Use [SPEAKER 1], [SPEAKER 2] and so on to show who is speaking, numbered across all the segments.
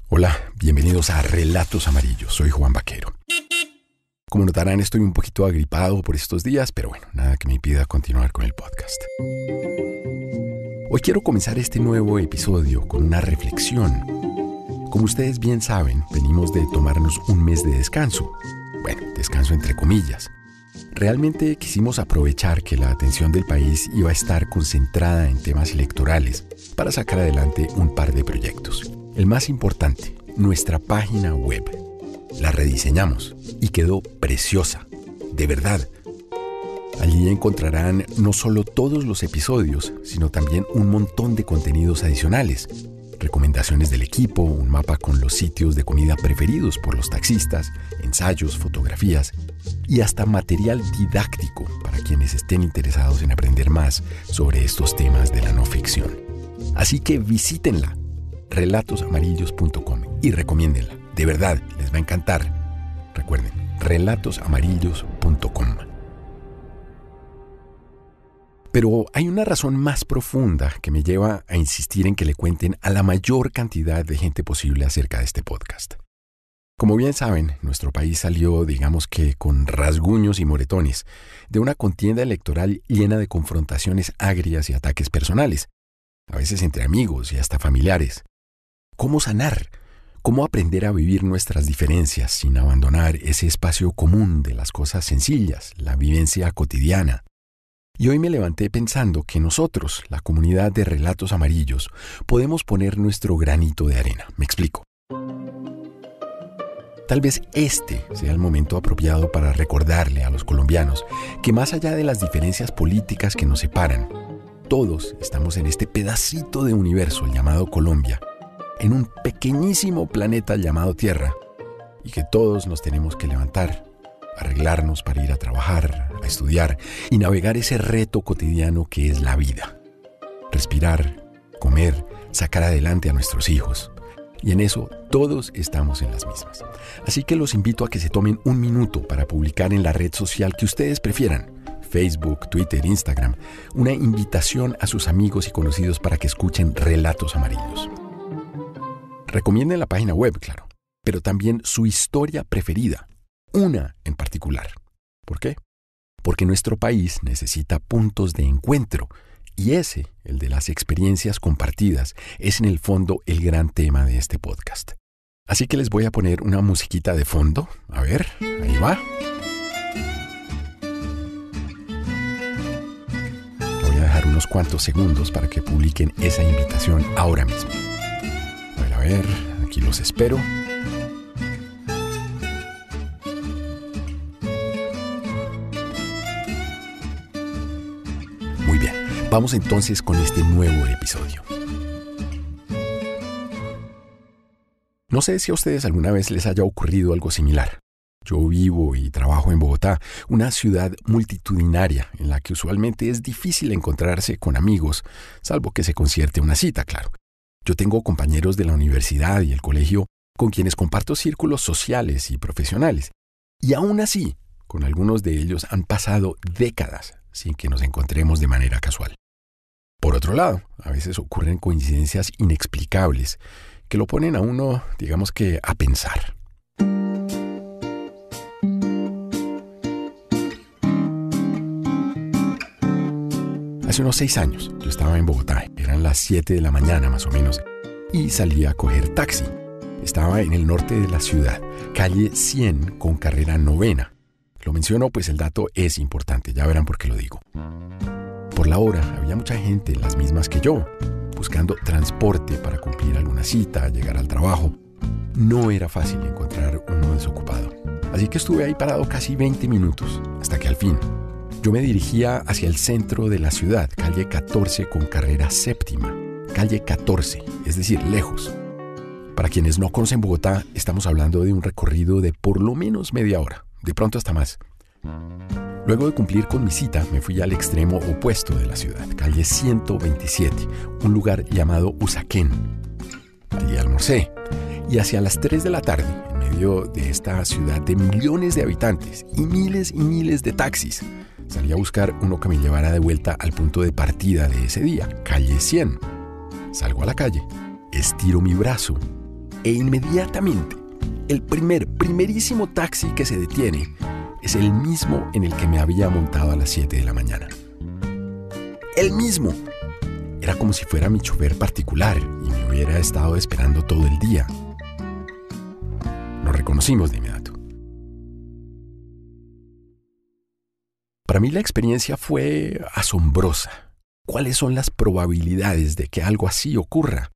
[SPEAKER 1] Hola, bienvenidos a Relatos Amarillos, soy Juan Vaquero. Como notarán, estoy un poquito agripado por estos días, pero bueno, nada que me impida continuar con el podcast. Hoy quiero comenzar este nuevo episodio con una reflexión. Como ustedes bien saben, venimos de tomarnos un mes de descanso. Bueno, descanso entre comillas. Realmente quisimos aprovechar que la atención del país iba a estar concentrada en temas electorales para sacar adelante un par de proyectos. El más importante, nuestra página web. La rediseñamos y quedó preciosa, de verdad. Allí encontrarán no solo todos los episodios, sino también un montón de contenidos adicionales. Recomendaciones del equipo, un mapa con los sitios de comida preferidos por los taxistas, ensayos, fotografías y hasta material didáctico para quienes estén interesados en aprender más sobre estos temas de la no ficción. Así que visítenla, relatosamarillos.com, y recomiéndenla. De verdad, les va a encantar. Recuerden, relatosamarillos.com. Pero hay una razón más profunda que me lleva a insistir en que le cuenten a la mayor cantidad de gente posible acerca de este podcast. Como bien saben, nuestro país salió, digamos que con rasguños y moretones, de una contienda electoral llena de confrontaciones agrias y ataques personales, a veces entre amigos y hasta familiares. ¿Cómo sanar? ¿Cómo aprender a vivir nuestras diferencias sin abandonar ese espacio común de las cosas sencillas, la vivencia cotidiana? Y hoy me levanté pensando que nosotros, la comunidad de Relatos Amarillos, podemos poner nuestro granito de arena. Me explico. Tal vez este sea el momento apropiado para recordarle a los colombianos que más allá de las diferencias políticas que nos separan, todos estamos en este pedacito de universo llamado Colombia, en un pequeñísimo planeta llamado Tierra, y que todos nos tenemos que levantar, arreglarnos para ir a trabajar, a estudiar y navegar ese reto cotidiano que es la vida. Respirar, comer, sacar adelante a nuestros hijos. Y en eso todos estamos en las mismas. Así que los invito a que se tomen un minuto para publicar en la red social que ustedes prefieran, Facebook, Twitter, Instagram, una invitación a sus amigos y conocidos para que escuchen Relatos Amarillos. Recomienden la página web, claro, pero también su historia preferida, una en particular. ¿Por qué? Porque nuestro país necesita puntos de encuentro, y ese, el de las experiencias compartidas, es en el fondo el gran tema de este podcast. Así que les voy a poner una musiquita de fondo. A ver, ahí va. Voy a dejar unos cuantos segundos para que publiquen esa invitación ahora mismo. A ver, aquí los espero. Muy bien, vamos entonces con este nuevo episodio. No sé si a ustedes alguna vez les haya ocurrido algo similar. Yo vivo y trabajo en Bogotá, una ciudad multitudinaria en la que usualmente es difícil encontrarse con amigos, salvo que se concierte una cita, claro. Yo tengo compañeros de la universidad y el colegio con quienes comparto círculos sociales y profesionales. Y aún así, con algunos de ellos han pasado décadas sin que nos encontremos de manera casual. Por otro lado, a veces ocurren coincidencias inexplicables que lo ponen a uno, digamos que, a pensar. Hace unos 6 años yo estaba en Bogotá, eran las 7 de la mañana más o menos, y salí a coger taxi. Estaba en el norte de la ciudad, calle 100 con carrera 9. Lo menciono pues el dato es importante, ya verán por qué lo digo. Por la hora había mucha gente, las mismas que yo, buscando transporte para cumplir alguna cita, llegar al trabajo. No era fácil encontrar uno desocupado, así que estuve ahí parado casi 20 minutos, hasta que al fin yo me dirigía hacia el centro de la ciudad, calle 14 con carrera 7. Calle 14, es decir, lejos. Para quienes no conocen Bogotá, estamos hablando de un recorrido de por lo menos media hora, de pronto hasta más. Luego de cumplir con mi cita, me fui al extremo opuesto de la ciudad, calle 127, un lugar llamado Usaquén. Allí almorcé, y hacia las 3 de la tarde, en medio de esta ciudad de millones de habitantes y miles de taxis, salí a buscar uno que me llevara de vuelta al punto de partida de ese día, calle 100. Salgo a la calle, estiro mi brazo E inmediatamente, el primerísimo taxi que se detiene es el mismo en el que me había montado a las 7 de la mañana. ¡El mismo! Era como si fuera mi chofer particular y me hubiera estado esperando todo el día. Nos reconocimos de inmediato. Para mí la experiencia fue asombrosa. ¿Cuáles son las probabilidades de que algo así ocurra?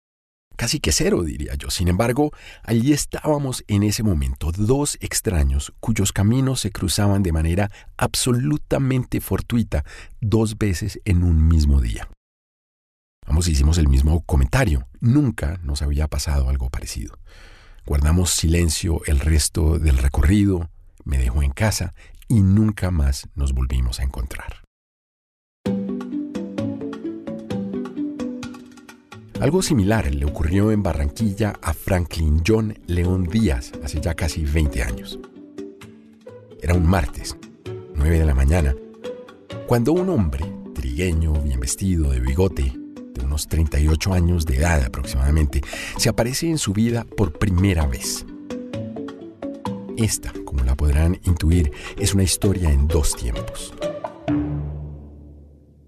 [SPEAKER 1] Casi que cero, diría yo. Sin embargo, allí estábamos en ese momento, dos extraños cuyos caminos se cruzaban de manera absolutamente fortuita 2 veces en un mismo día. Ambos hicimos el mismo comentario. Nunca nos había pasado algo parecido. Guardamos silencio el resto del recorrido, me dejó en casa y nunca más nos volvimos a encontrar. Algo similar le ocurrió en Barranquilla a Franklin John León Díaz hace ya casi 20 años. Era un martes, 9 de la mañana, cuando un hombre, trigueño, bien vestido, de bigote, de unos 38 años de edad aproximadamente, se aparece en su vida por primera vez. Esta, como la podrán intuir, es una historia en 2 tiempos.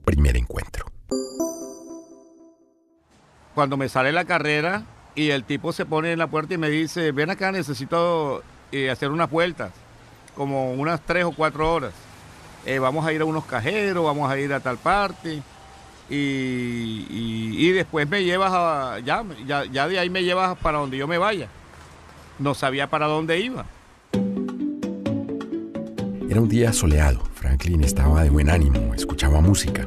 [SPEAKER 1] Primer encuentro.
[SPEAKER 2] Cuando me sale la carrera y el tipo se pone en la puerta y me dice, ven acá, necesito hacer unas vueltas, como unas 3 o 4 horas. Vamos a ir a unos cajeros, vamos a ir a tal parte y después me llevas ya de ahí me llevas para donde yo me vaya. No sabía para dónde iba.
[SPEAKER 1] Era un día soleado. Franklin estaba de buen ánimo, escuchaba música.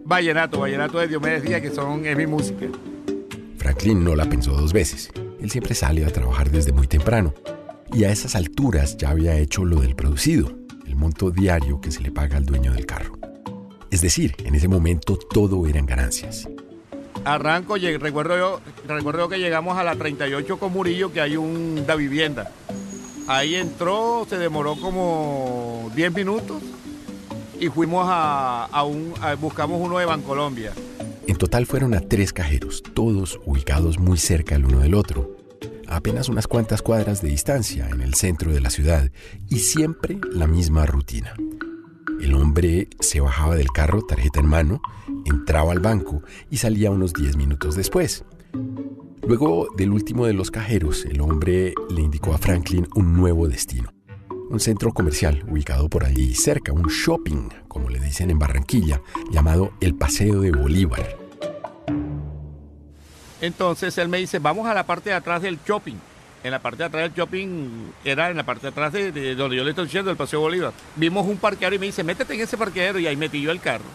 [SPEAKER 2] Vallenato de Diomedes Díaz, es mi música.
[SPEAKER 1] Franklin no la pensó 2 veces. Él siempre sale a trabajar desde muy temprano. Y a esas alturas ya había hecho lo del producido, el monto diario que se le paga al dueño del carro. Es decir, en ese momento todo eran ganancias.
[SPEAKER 2] Arranco, recuerdo yo que llegamos a la 38 con Murillo, que hay una vivienda. Ahí entró, se demoró como 10 minutos. Y fuimos buscamos uno de Bancolombia.
[SPEAKER 1] En total fueron a 3 cajeros, todos ubicados muy cerca el uno del otro, a apenas unas cuantas cuadras de distancia en el centro de la ciudad, y siempre la misma rutina. El hombre se bajaba del carro, tarjeta en mano, entraba al banco y salía unos 10 minutos después. Luego del último de los cajeros, el hombre le indicó a Franklin un nuevo destino. Un centro comercial ubicado por allí cerca, un shopping, como le dicen en Barranquilla, llamado el Paseo de Bolívar.
[SPEAKER 2] Entonces él me dice, vamos a la parte de atrás del shopping. En la parte de atrás del shopping, era en la parte de atrás de donde yo le estoy diciendo, el Paseo Bolívar. Vimos un parqueadero y me dice, métete en ese parqueadero, y ahí metí yo el carro.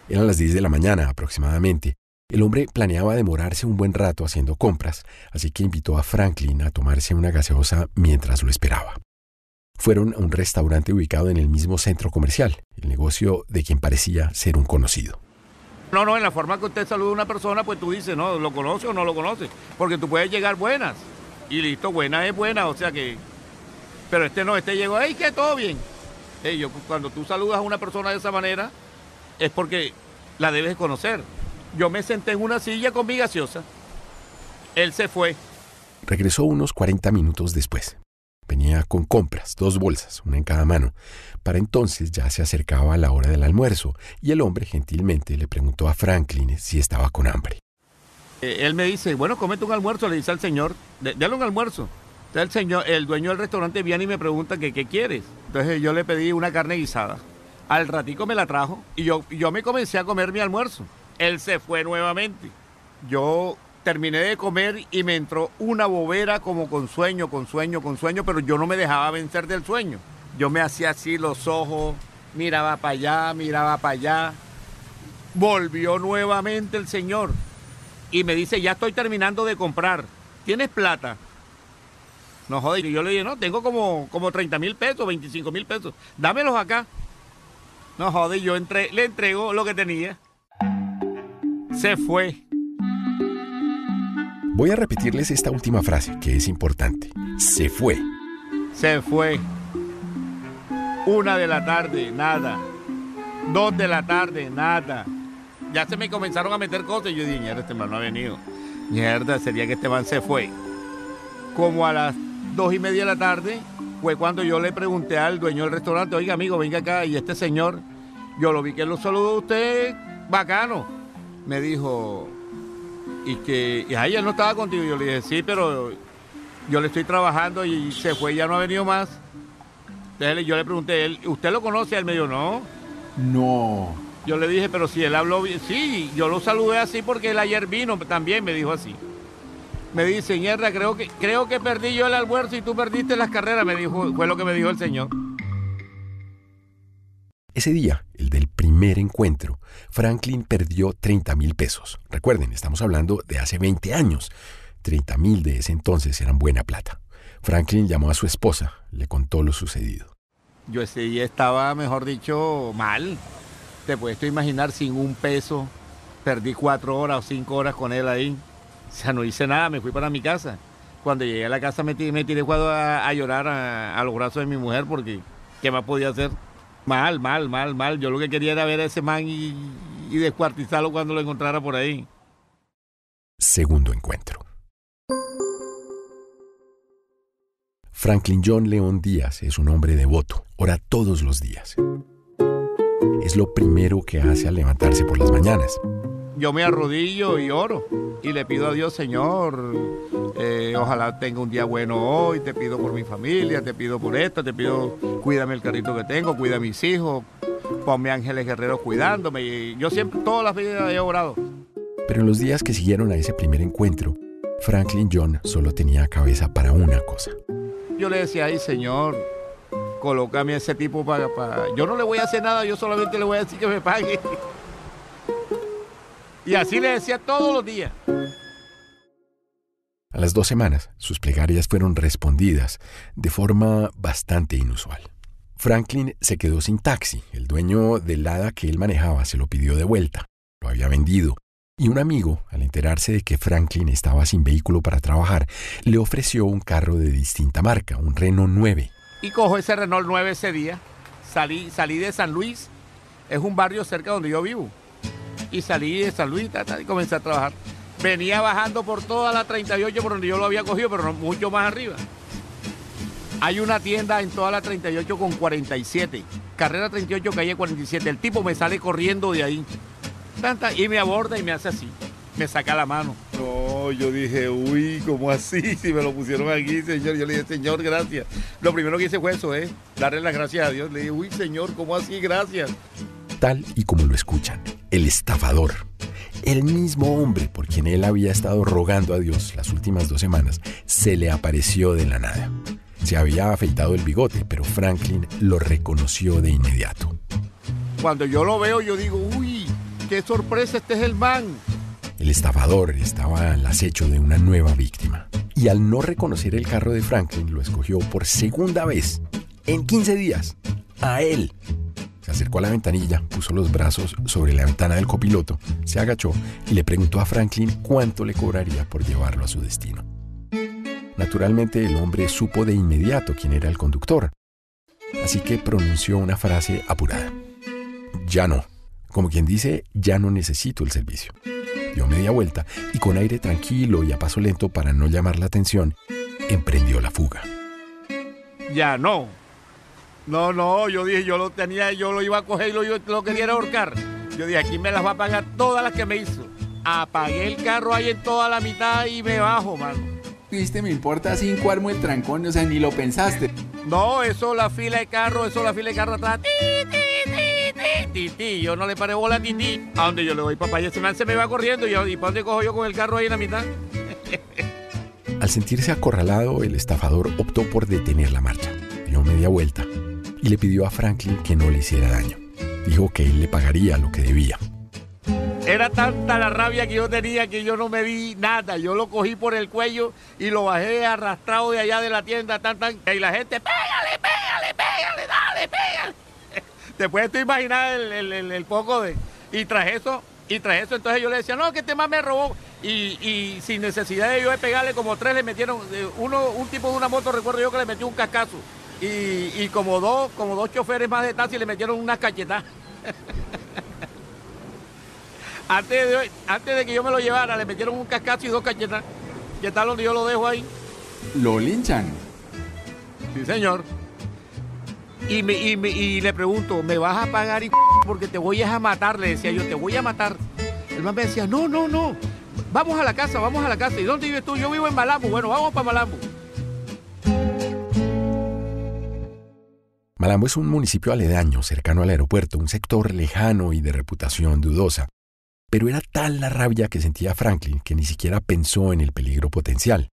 [SPEAKER 1] Eran las 10 de la mañana aproximadamente. El hombre planeaba demorarse un buen rato haciendo compras, así que invitó a Franklin a tomarse una gaseosa mientras lo esperaba. Fueron a un restaurante ubicado en el mismo centro comercial, el negocio de quien parecía ser un conocido.
[SPEAKER 2] No, en la forma que usted saluda a una persona, pues tú dices, no, ¿lo conoce o no lo conoce? Porque tú puedes llegar buenas, y listo, buena es buena, o sea que... Pero este llegó, ¡hey, que todo bien! Cuando tú saludas a una persona de esa manera, es porque la debes conocer. Yo me senté en una silla con mi gaseosa. Él se fue.
[SPEAKER 1] Regresó unos 40 minutos después. Venía con compras, 2 bolsas, una en cada mano. Para entonces ya se acercaba la hora del almuerzo y el hombre gentilmente le preguntó a Franklin si estaba con hambre.
[SPEAKER 2] Él me dice, bueno, cómete un almuerzo, le dice al señor, dale un almuerzo. Entonces el dueño del restaurante viene y me pregunta que qué quieres. Entonces yo le pedí una carne guisada. Al ratico me la trajo y yo me comencé a comer mi almuerzo. Él se fue nuevamente. Yo terminé de comer y me entró una bobera como con sueño, pero yo no me dejaba vencer del sueño. Yo me hacía así los ojos, miraba para allá. Volvió nuevamente el señor y me dice, ya estoy terminando de comprar. ¿Tienes plata? No joder, y yo le dije, no, tengo como 30,000 pesos, 25,000 pesos. Dámelos acá. No joder, le entrego lo que tenía. Se fue.
[SPEAKER 1] Voy a repetirles esta última frase, que es importante. Se fue.
[SPEAKER 2] Se fue. 1 de la tarde, nada. 2 de la tarde, nada. Ya se me comenzaron a meter cosas y yo dije, mierda, este man no ha venido. Mierda, sería que este man se fue. Como a las 2:30 de la tarde fue cuando yo le pregunté al dueño del restaurante, oiga amigo, venga acá, y este señor, yo lo vi que lo saludó a usted, bacano. Me dijo, y ahí él no estaba contigo. Yo le dije, sí, pero yo le estoy trabajando y se fue, ya no ha venido más. Entonces yo le pregunté, ¿usted lo conoce? Él me dijo, no.
[SPEAKER 3] No.
[SPEAKER 2] Yo le dije, pero si él habló bien, sí, yo lo saludé así porque él ayer vino, también me dijo así. Me dice, Ñerda, creo que perdí yo el almuerzo y tú perdiste las carreras, me dijo, fue lo que me dijo el señor.
[SPEAKER 1] Ese día, el del primer encuentro, Franklin perdió 30,000 pesos. Recuerden, estamos hablando de hace 20 años. 30,000 de ese entonces eran buena plata. Franklin llamó a su esposa, le contó lo sucedido.
[SPEAKER 2] Yo ese día estaba, mejor dicho, mal. Te puedes imaginar, sin un peso, perdí 4 horas o 5 horas con él ahí. O sea, no hice nada, me fui para mi casa. Cuando llegué a la casa me tiré a llorar a los brazos de mi mujer porque ¿qué más podía hacer? Mal. Yo lo que quería era ver a ese man y descuartizarlo cuando lo encontrara por ahí.
[SPEAKER 1] Segundo encuentro. Franklin John León Díaz es un hombre devoto, ora todos los días. Es lo primero que hace al levantarse por las mañanas.
[SPEAKER 2] Yo me arrodillo y oro y le pido a Dios, Señor, ojalá tenga un día bueno hoy, te pido por mi familia, te pido por esto, te pido, cuídame el carrito que tengo, cuida a mis hijos, ponme ángeles guerreros cuidándome. Y yo siempre, todas las vidas he orado.
[SPEAKER 1] Pero en los días que siguieron a ese primer encuentro, Franklin John solo tenía cabeza para una cosa.
[SPEAKER 2] Yo le decía, ay Señor, colócame a ese tipo para... Yo no le voy a hacer nada, yo solamente le voy a decir que me pague. Y así le decía todos los días.
[SPEAKER 1] A las 2 semanas, sus plegarias fueron respondidas de forma bastante inusual. Franklin se quedó sin taxi. El dueño del Lada que él manejaba se lo pidió de vuelta. Lo había vendido. Y un amigo, al enterarse de que Franklin estaba sin vehículo para trabajar, le ofreció un carro de distinta marca, un Renault 9.
[SPEAKER 2] Y cojo ese Renault 9 ese día. Salí de San Luis, es un barrio cerca donde yo vivo. Y salí de San Luis y comencé a trabajar. Venía bajando por toda la 38 por donde yo lo había cogido, pero no, mucho más arriba. Hay una tienda en toda la 38 con 47. Carrera 38, calle 47. El tipo me sale corriendo de ahí. Y me aborda y me hace así. Me saca la mano. No, yo dije, uy, ¿cómo así? Si me lo pusieron aquí, señor. Yo le dije, Señor, gracias. Lo primero que hice fue eso, darle las gracias a Dios. Le dije, uy, Señor, ¿cómo así? Gracias.
[SPEAKER 1] Tal y como lo escuchan, el estafador, el mismo hombre por quien él había estado rogando a Dios las últimas 2 semanas, se le apareció de la nada. Se había afeitado el bigote, pero Franklin lo reconoció de inmediato.
[SPEAKER 2] Cuando yo lo veo, yo digo, uy, qué sorpresa, este es el man.
[SPEAKER 1] El estafador estaba al acecho de una nueva víctima. Y al no reconocer el carro de Franklin, lo escogió por segunda vez, en 15 días, a él. Se acercó a la ventanilla, puso los brazos sobre la ventana del copiloto, se agachó y le preguntó a Franklin cuánto le cobraría por llevarlo a su destino. Naturalmente, el hombre supo de inmediato quién era el conductor, así que pronunció una frase apurada. Ya no. Como quien dice, ya no necesito el servicio. Dio media vuelta y con aire tranquilo y a paso lento para no llamar la atención, emprendió la fuga.
[SPEAKER 2] Ya no. No, yo dije, yo lo iba a coger y lo quería ahorcar. Yo dije, aquí me las va a pagar todas las que me hizo. Apagué el carro ahí en toda la mitad y me bajo, mano.
[SPEAKER 3] Viste, me importa 5 armo el trancón, o sea, ni lo pensaste.
[SPEAKER 2] No, eso la fila de carro atrás. Titi, yo no le paré bola a Titi. ¿A dónde yo le doy, papá? Y ese man se me va corriendo y ¿para dónde cojo yo con el carro ahí en la mitad?
[SPEAKER 1] Al sentirse acorralado, el estafador optó por detener la marcha. Dio media vuelta y le pidió a Franklin que no le hiciera daño. Dijo que él le pagaría lo que debía.
[SPEAKER 2] Era tanta la rabia que yo tenía que yo no me vi nada. Yo lo cogí por el cuello y lo bajé arrastrado de allá de la tienda. Y la gente, pégale, dale, pégale. Te puedes imaginar el poco de... Y tras eso, entonces yo le decía, no, que este man me robó. Y sin necesidad de yo de pegarle, como 3 le metieron, un tipo de una moto, recuerdo yo que le metió un cascazo. Y como dos choferes más de taxi le metieron unas cachetadas. Antes de que yo me lo llevara, le metieron un cascazo y 2 cachetadas. ¿Qué tal donde yo lo dejo ahí?
[SPEAKER 3] Lo linchan.
[SPEAKER 2] Sí, señor. Y le pregunto, ¿me vas a pagar porque te voy a matar? Le decía yo, te voy a matar. El man me decía, no. Vamos a la casa. ¿Y dónde vives tú? Yo vivo en Malambo. Bueno, vamos para Malambo.
[SPEAKER 1] Malambo es un municipio aledaño, cercano al aeropuerto, un sector lejano y de reputación dudosa. Pero era tal la rabia que sentía Franklin que ni siquiera pensó en el peligro potencial.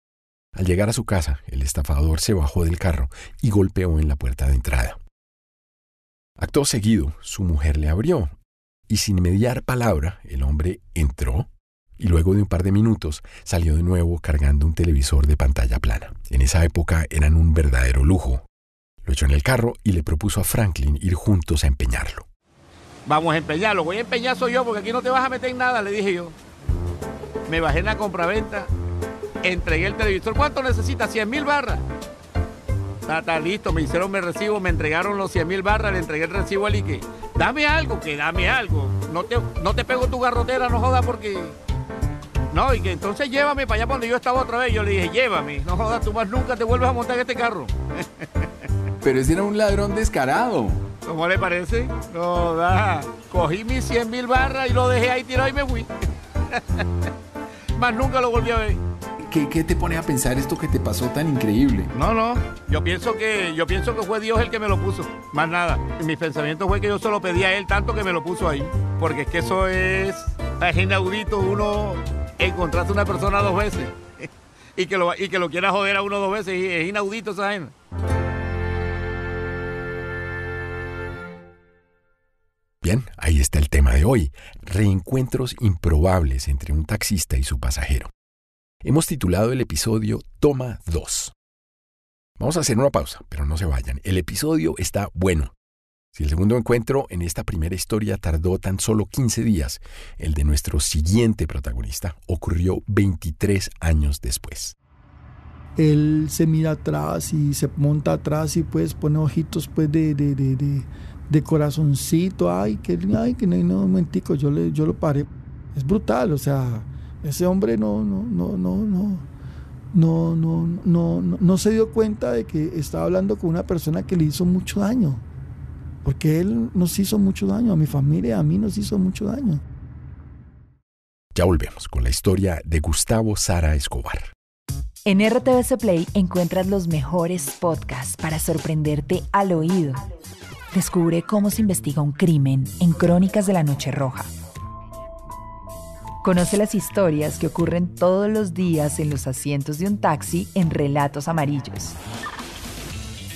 [SPEAKER 1] Al llegar a su casa, el estafador se bajó del carro y golpeó en la puerta de entrada. Acto seguido, su mujer le abrió, y sin mediar palabra, el hombre entró y luego de un par de minutos salió de nuevo cargando un televisor de pantalla plana. En esa época eran un verdadero lujo. Lo echó en el carro y le propuso a Franklin ir juntos a empeñarlo.
[SPEAKER 2] Vamos a empeñarlo, voy a empeñar soy yo porque aquí no te vas a meter en nada, le dije yo. Me bajé en la compraventa, entregué el televisor. ¿Cuánto necesitas? 100,000 barras. Está listo, me hicieron mi recibo, me entregaron los 100,000 barras, le entregué el recibo al Ike. Dame algo. No te pego tu garrotera, no jodas porque... No, y que entonces llévame para allá donde yo estaba otra vez. Yo le dije, llévame, no jodas, tú más nunca te vuelves a montar en este carro.
[SPEAKER 3] Pero ese era un ladrón descarado.
[SPEAKER 2] ¿Cómo le parece? No, cogí mis 100,000 barras y lo dejé ahí tirado y me fui. Más nunca lo volví a ver.
[SPEAKER 3] ¿Qué te pone a pensar esto que te pasó tan increíble?
[SPEAKER 2] No, yo pienso que fue Dios el que me lo puso, más nada. Mi pensamiento fue que yo se lo pedí a él tanto que me lo puso ahí, porque es que eso es inaudito, uno encontrarse una persona 2 veces y que lo quiera joder a uno 2 veces, es inaudito esa vaina.
[SPEAKER 1] Bien, ahí está el tema de hoy, reencuentros improbables entre un taxista y su pasajero. Hemos titulado el episodio Toma 2. Vamos a hacer una pausa, pero no se vayan. El episodio está bueno. Si el segundo encuentro en esta primera historia tardó tan solo 15 días, el de nuestro siguiente protagonista ocurrió 23 años después.
[SPEAKER 4] Él se mira atrás y se monta atrás y pues pone ojitos pues de corazoncito. Ay, que no, un momentico, yo lo paré. Es brutal, o sea... Ese hombre no se dio cuenta de que estaba hablando con una persona que le hizo mucho daño. Porque él nos hizo mucho daño, a mi familia, a mí nos hizo mucho daño.
[SPEAKER 1] Ya volvemos con la historia de Gustavo Sara Escobar.
[SPEAKER 5] En RTVC Play encuentras los mejores podcasts para sorprenderte al oído. Descubre cómo se investiga un crimen en Crónicas de la Noche Roja. Conoce las historias que ocurren todos los días en los asientos de un taxi en Relatos Amarillos.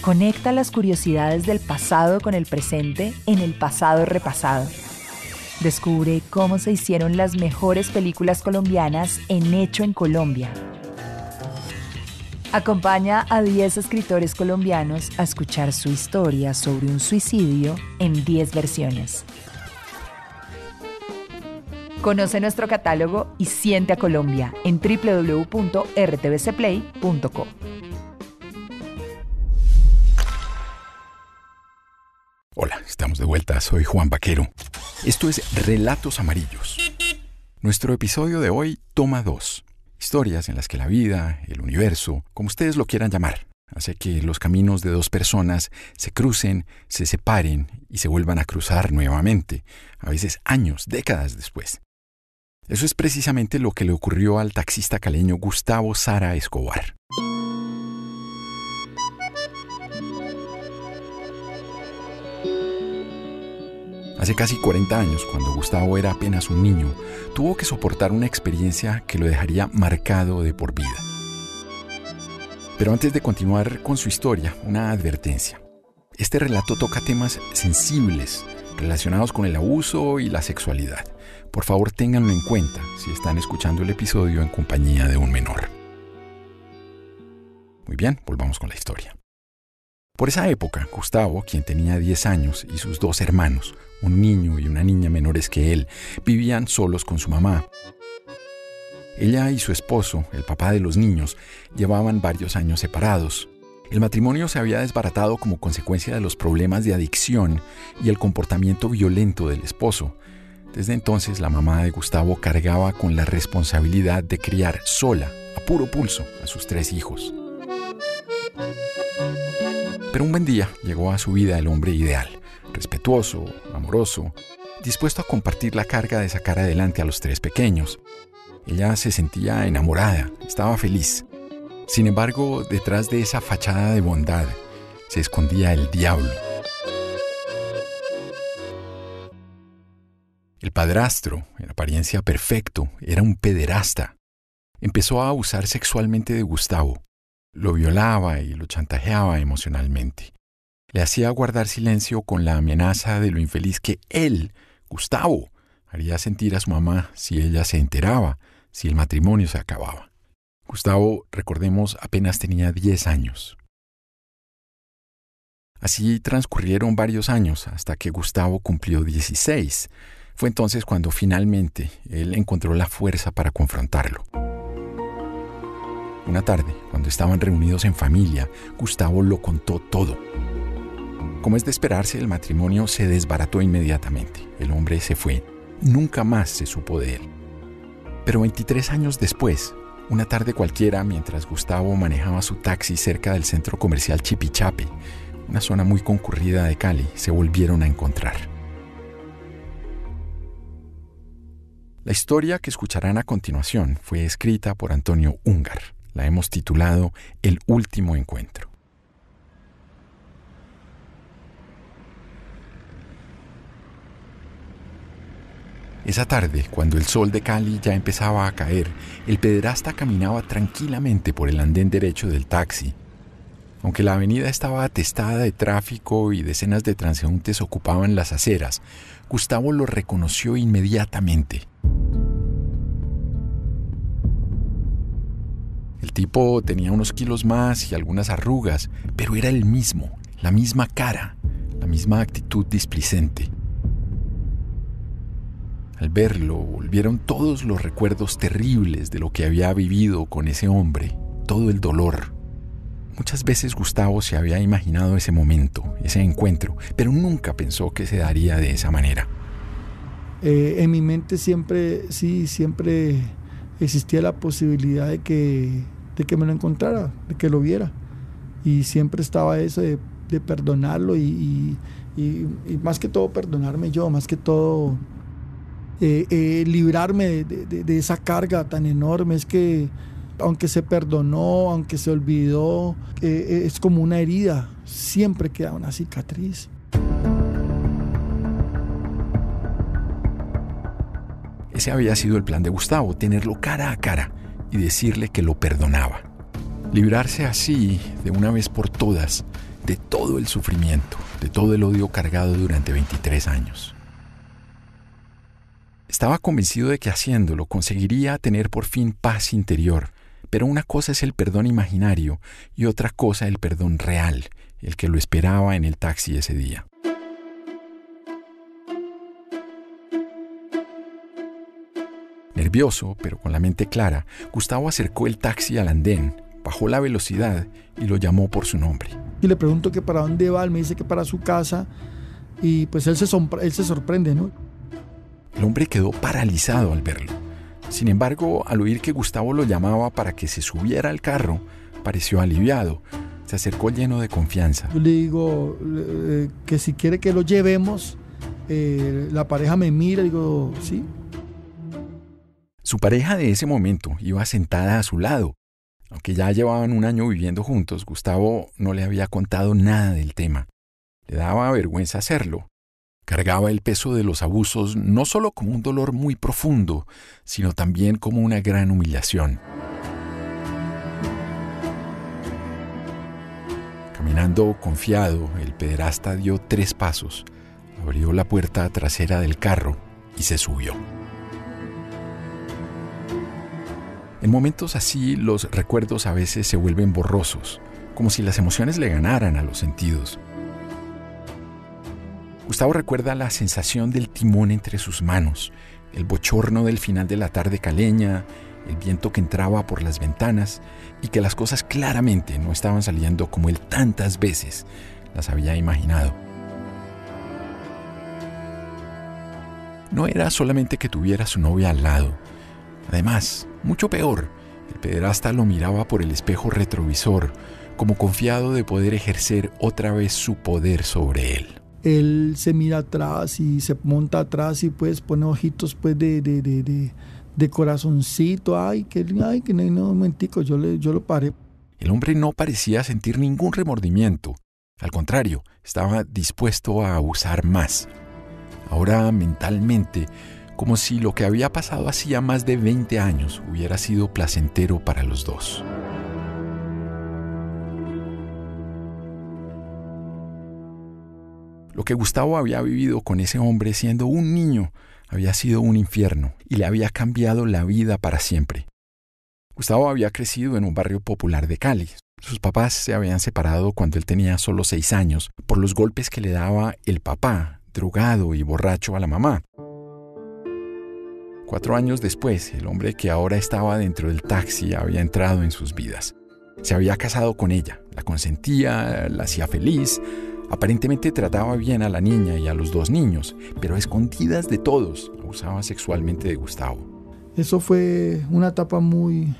[SPEAKER 5] Conecta las curiosidades del pasado con el presente en El Pasado Repasado. Descubre cómo se hicieron las mejores películas colombianas en Hecho en Colombia. Acompaña a 10 escritores colombianos a escuchar su historia sobre un suicidio en 10 versiones. Conoce nuestro catálogo y siente a Colombia en www.rtvcplay.co.
[SPEAKER 1] Hola, estamos de vuelta, soy Juan Vaquero. Esto es Relatos Amarillos. Nuestro episodio de hoy toma 2. Historias en las que la vida, el universo, como ustedes lo quieran llamar, hace que los caminos de 2 personas se crucen, se separen y se vuelvan a cruzar nuevamente, a veces años, décadas después. Eso es precisamente lo que le ocurrió al taxista caleño Gustavo Sara Escobar. Hace casi 40 años, cuando Gustavo era apenas un niño, tuvo que soportar una experiencia que lo dejaría marcado de por vida. Pero antes de continuar con su historia, una advertencia. Este relato toca temas sensibles relacionados con el abuso y la sexualidad. Por favor, ténganlo en cuenta si están escuchando el episodio en compañía de un menor. Muy bien, volvamos con la historia. Por esa época, Gustavo, quien tenía 10 años, y sus 2 hermanos, un niño y una niña menores que él, vivían solos con su mamá. Ella y su esposo, el papá de los niños, llevaban varios años separados. El matrimonio se había desbaratado como consecuencia de los problemas de adicción y el comportamiento violento del esposo. Desde entonces, la mamá de Gustavo cargaba con la responsabilidad de criar sola, a puro pulso, a sus 3 hijos. Pero un buen día llegó a su vida el hombre ideal, respetuoso, amoroso, dispuesto a compartir la carga de sacar adelante a los 3 pequeños. Ella se sentía enamorada, estaba feliz. Sin embargo, detrás de esa fachada de bondad se escondía el diablo. El padrastro, en apariencia perfecto, era un pederasta. Empezó a abusar sexualmente de Gustavo. Lo violaba y lo chantajeaba emocionalmente. Le hacía guardar silencio con la amenaza de lo infeliz que él, Gustavo, haría sentir a su mamá si ella se enteraba, si el matrimonio se acababa. Gustavo, recordemos, apenas tenía 10 años. Así transcurrieron varios años hasta que Gustavo cumplió 16. Fue entonces cuando finalmente él encontró la fuerza para confrontarlo. Una tarde, cuando estaban reunidos en familia, Gustavo lo contó todo. Como es de esperarse, el matrimonio se desbarató inmediatamente. El hombre se fue. Nunca más se supo de él. Pero 23 años después, una tarde cualquiera, mientras Gustavo manejaba su taxi cerca del centro comercial Chipichape, una zona muy concurrida de Cali, se volvieron a encontrar. La historia que escucharán a continuación fue escrita por Antonio Úngar. La hemos titulado El último encuentro. Esa tarde, cuando el sol de Cali ya empezaba a caer, el pederasta caminaba tranquilamente por el andén derecho del taxi. Aunque la avenida estaba atestada de tráfico y decenas de transeúntes ocupaban las aceras, Gustavo lo reconoció inmediatamente. El tipo tenía unos kilos más y algunas arrugas, pero era el mismo, la misma cara, la misma actitud displicente. Al verlo, volvieron todos los recuerdos terribles de lo que había vivido con ese hombre, todo el dolor. Muchas veces Gustavo se había imaginado ese momento, ese encuentro, pero nunca pensó que se daría de esa manera.
[SPEAKER 4] En mi mente siempre existía la posibilidad de que me lo encontrara, de que lo viera. Y siempre estaba eso de perdonarlo y más que todo perdonarme yo, más que todo librarme de esa carga tan enorme. Es que aunque se perdonó, aunque se olvidó, es como una herida, siempre queda una cicatriz.
[SPEAKER 1] Ese había sido el plan de Gustavo, tenerlo cara a cara y decirle que lo perdonaba. Librarse así, de una vez por todas, de todo el sufrimiento, de todo el odio cargado durante 23 años. Estaba convencido de que haciéndolo conseguiría tener por fin paz interior, pero una cosa es el perdón imaginario y otra cosa el perdón real, el que lo esperaba en el taxi ese día. Nervioso, pero con la mente clara, Gustavo acercó el taxi al andén, bajó la velocidad y lo llamó por su nombre.
[SPEAKER 4] Y le pregunto que para dónde va, él me dice que para su casa, y pues él se sorprende, ¿no?
[SPEAKER 1] El hombre quedó paralizado al verlo. Sin embargo, al oír que Gustavo lo llamaba para que se subiera al carro, pareció aliviado. Se acercó lleno de confianza.
[SPEAKER 4] Yo le digo que si quiere que lo llevemos, la pareja me mira y digo, sí.
[SPEAKER 1] Su pareja de ese momento iba sentada a su lado. Aunque ya llevaban un año viviendo juntos, Gustavo no le había contado nada del tema. Le daba vergüenza hacerlo. Cargaba el peso de los abusos no solo como un dolor muy profundo, sino también como una gran humillación. Caminando confiado, el pederasta dio 3 pasos, abrió la puerta trasera del carro y se subió. En momentos así, los recuerdos a veces se vuelven borrosos, como si las emociones le ganaran a los sentidos. Gustavo recuerda la sensación del timón entre sus manos, el bochorno del final de la tarde caleña, el viento que entraba por las ventanas y que las cosas claramente no estaban saliendo como él tantas veces las había imaginado. No era solamente que tuviera a su novia al lado. Además, mucho peor, el pederasta lo miraba por el espejo retrovisor, como confiado de poder ejercer otra vez su poder sobre él.
[SPEAKER 4] Él se mira atrás y se monta atrás y pues pone ojitos pues de corazoncito. Ay, que no, un momentico, yo lo paré.
[SPEAKER 1] El hombre no parecía sentir ningún remordimiento. Al contrario, estaba dispuesto a abusar más. Ahora mentalmente, como si lo que había pasado hacía más de 20 años hubiera sido placentero para los dos. Lo que Gustavo había vivido con ese hombre siendo un niño había sido un infierno y le había cambiado la vida para siempre. Gustavo había crecido en un barrio popular de Cali. Sus papás se habían separado cuando él tenía solo 6 años por los golpes que le daba el papá, drogado y borracho, a la mamá. 4 años después, el hombre que ahora estaba dentro del taxi había entrado en sus vidas. Se había casado con ella, la consentía, la hacía feliz. Aparentemente trataba bien a la niña y a los 2 niños, pero a escondidas de todos abusaba sexualmente de Gustavo.
[SPEAKER 4] Eso fue una etapa muy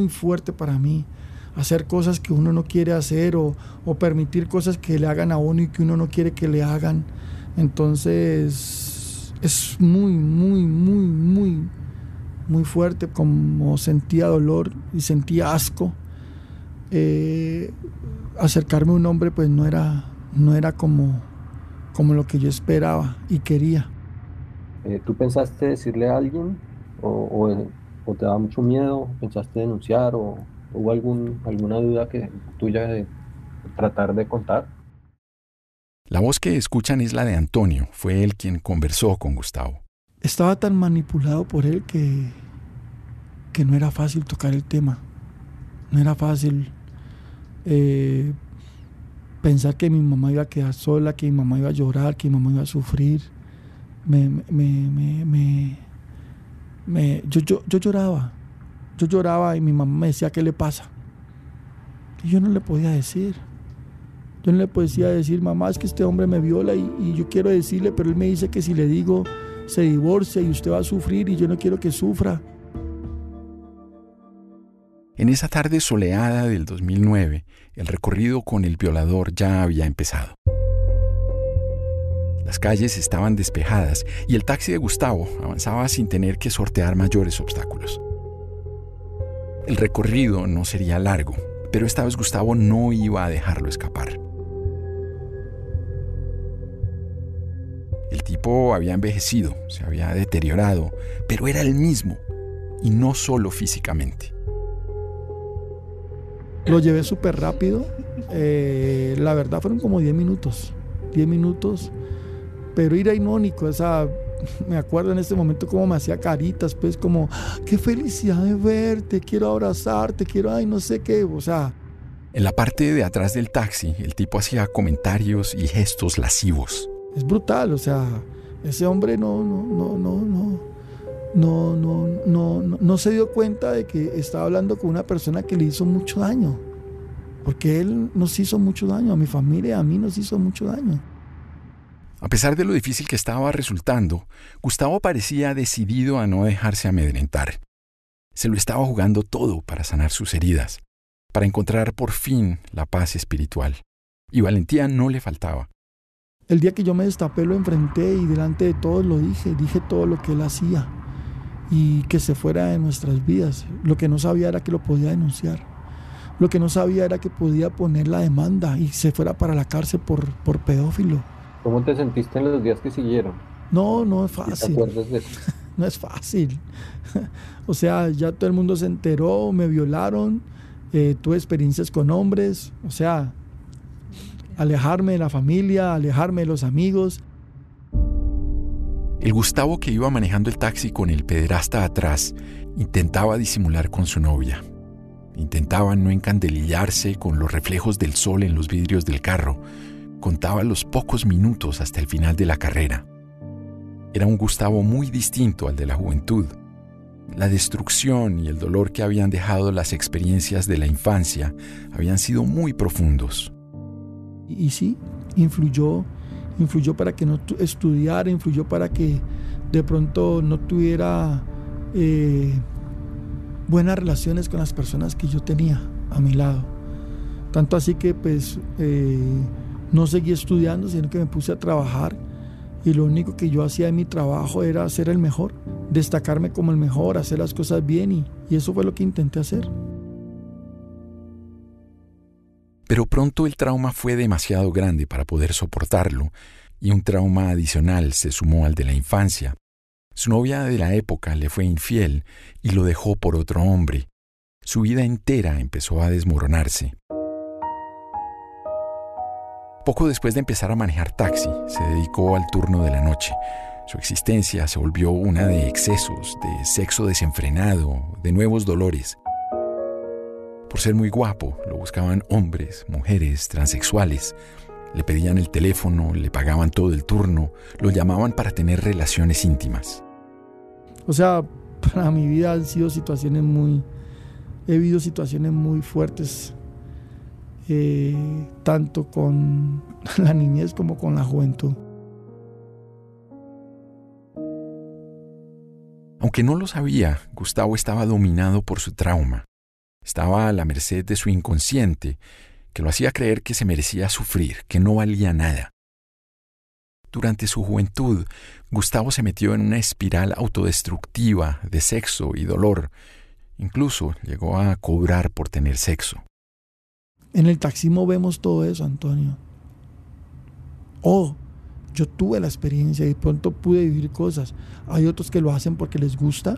[SPEAKER 4] fuerte para mí. Hacer cosas que uno no quiere hacer o permitir cosas que le hagan a uno y que uno no quiere que le hagan. Entonces es muy fuerte. Como sentía dolor y sentía asco, acercarme a un hombre pues no era como lo que yo esperaba y quería.
[SPEAKER 6] ¿Tú pensaste decirle a alguien o te daba mucho miedo? ¿Pensaste denunciar o hubo alguna duda tuya de tratar de contar?
[SPEAKER 1] La voz que escuchan es la de Antonio. Fue él quien conversó con Gustavo.
[SPEAKER 4] Estaba tan manipulado por él que no era fácil tocar el tema. No era fácil pensar que mi mamá iba a quedar sola, que mi mamá iba a llorar, que mi mamá iba a sufrir. Yo lloraba y mi mamá me decía: ¿qué le pasa? Y yo no le podía decir. Yo no le podía decir: mamá, es que este hombre me viola y yo quiero decirle, pero él me dice que si le digo se divorcia y usted va a sufrir y yo no quiero que sufra.
[SPEAKER 1] En esa tarde soleada del 2009, el recorrido con el violador ya había empezado. Las calles estaban despejadas y el taxi de Gustavo avanzaba sin tener que sortear mayores obstáculos. El recorrido no sería largo, pero esta vez Gustavo no iba a dejarlo escapar. El tipo había envejecido, se había deteriorado, pero era el mismo, y no solo físicamente.
[SPEAKER 4] Lo llevé súper rápido, la verdad fueron como 10 minutos, pero era irónico, o sea, me acuerdo en este momento cómo me hacía caritas, pues como: qué felicidad de verte, quiero abrazarte, quiero, ay, no sé qué, o sea.
[SPEAKER 1] En la parte de atrás del taxi, el tipo hacía comentarios y gestos lascivos.
[SPEAKER 4] Es brutal, o sea, ese hombre no se dio cuenta de que estaba hablando con una persona que le hizo mucho daño, porque él nos hizo mucho daño, a mi familia y a mí nos hizo mucho daño.
[SPEAKER 1] A pesar de lo difícil que estaba resultando, Gustavo parecía decidido a no dejarse amedrentar. Se lo estaba jugando todo para sanar sus heridas, para encontrar por fin la paz espiritual. Y valentía no le faltaba.
[SPEAKER 4] El día que yo me destapé lo enfrenté y delante de todos lo dije todo lo que él hacía y que se fuera de nuestras vidas. Lo que no sabía era que lo podía denunciar. Lo que no sabía era que podía poner la demanda y se fuera para la cárcel por pedófilo.
[SPEAKER 6] ¿Cómo te sentiste en los días que siguieron?
[SPEAKER 4] No es fácil.
[SPEAKER 6] ¿Te acuerdas de eso?
[SPEAKER 4] No es fácil. O sea, ya todo el mundo se enteró, me violaron, tuve experiencias con hombres, o sea, alejarme de la familia, alejarme de los amigos.
[SPEAKER 1] El Gustavo que iba manejando el taxi con el pederasta atrás intentaba disimular con su novia. Intentaba no encandelillarse con los reflejos del sol en los vidrios del carro. Contaba los pocos minutos hasta el final de la carrera. Era un Gustavo muy distinto al de la juventud. La destrucción y el dolor que habían dejado las experiencias de la infancia habían sido muy profundos.
[SPEAKER 4] Y sí, influyó para que no estudiara, influyó para que de pronto no tuviera buenas relaciones con las personas que yo tenía. a mi lado. Tanto así que pues no seguí estudiando, sino que me puse a trabajar, y lo único que yo hacía en mi trabajo era ser el mejor, destacarme como el mejor, hacer las cosas bien, y eso fue lo que intenté hacer.
[SPEAKER 1] Pero pronto el trauma fue demasiado grande para poder soportarlo, y un trauma adicional se sumó al de la infancia. Su novia de la época le fue infiel y lo dejó por otro hombre. Su vida entera empezó a desmoronarse. Poco después de empezar a manejar taxi, se dedicó al turno de la noche. Su existencia se volvió una de excesos, de sexo desenfrenado, de nuevos dolores. Por ser muy guapo, lo buscaban hombres, mujeres, transexuales. Le pedían el teléfono, le pagaban todo el turno, lo llamaban para tener relaciones íntimas.
[SPEAKER 4] O sea, para mi vida han sido situaciones he vivido situaciones muy fuertes, tanto con la niñez como con la juventud.
[SPEAKER 1] Aunque no lo sabía, Gustavo estaba dominado por su trauma. Estaba a la merced de su inconsciente, que lo hacía creer que se merecía sufrir, que no valía nada. Durante su juventud, Gustavo se metió en una espiral autodestructiva de sexo y dolor. Incluso llegó a cobrar por tener sexo.
[SPEAKER 4] En el taxismo vemos todo eso, Antonio. Yo tuve la experiencia y pronto pude vivir cosas. Hay otros que lo hacen porque les gusta,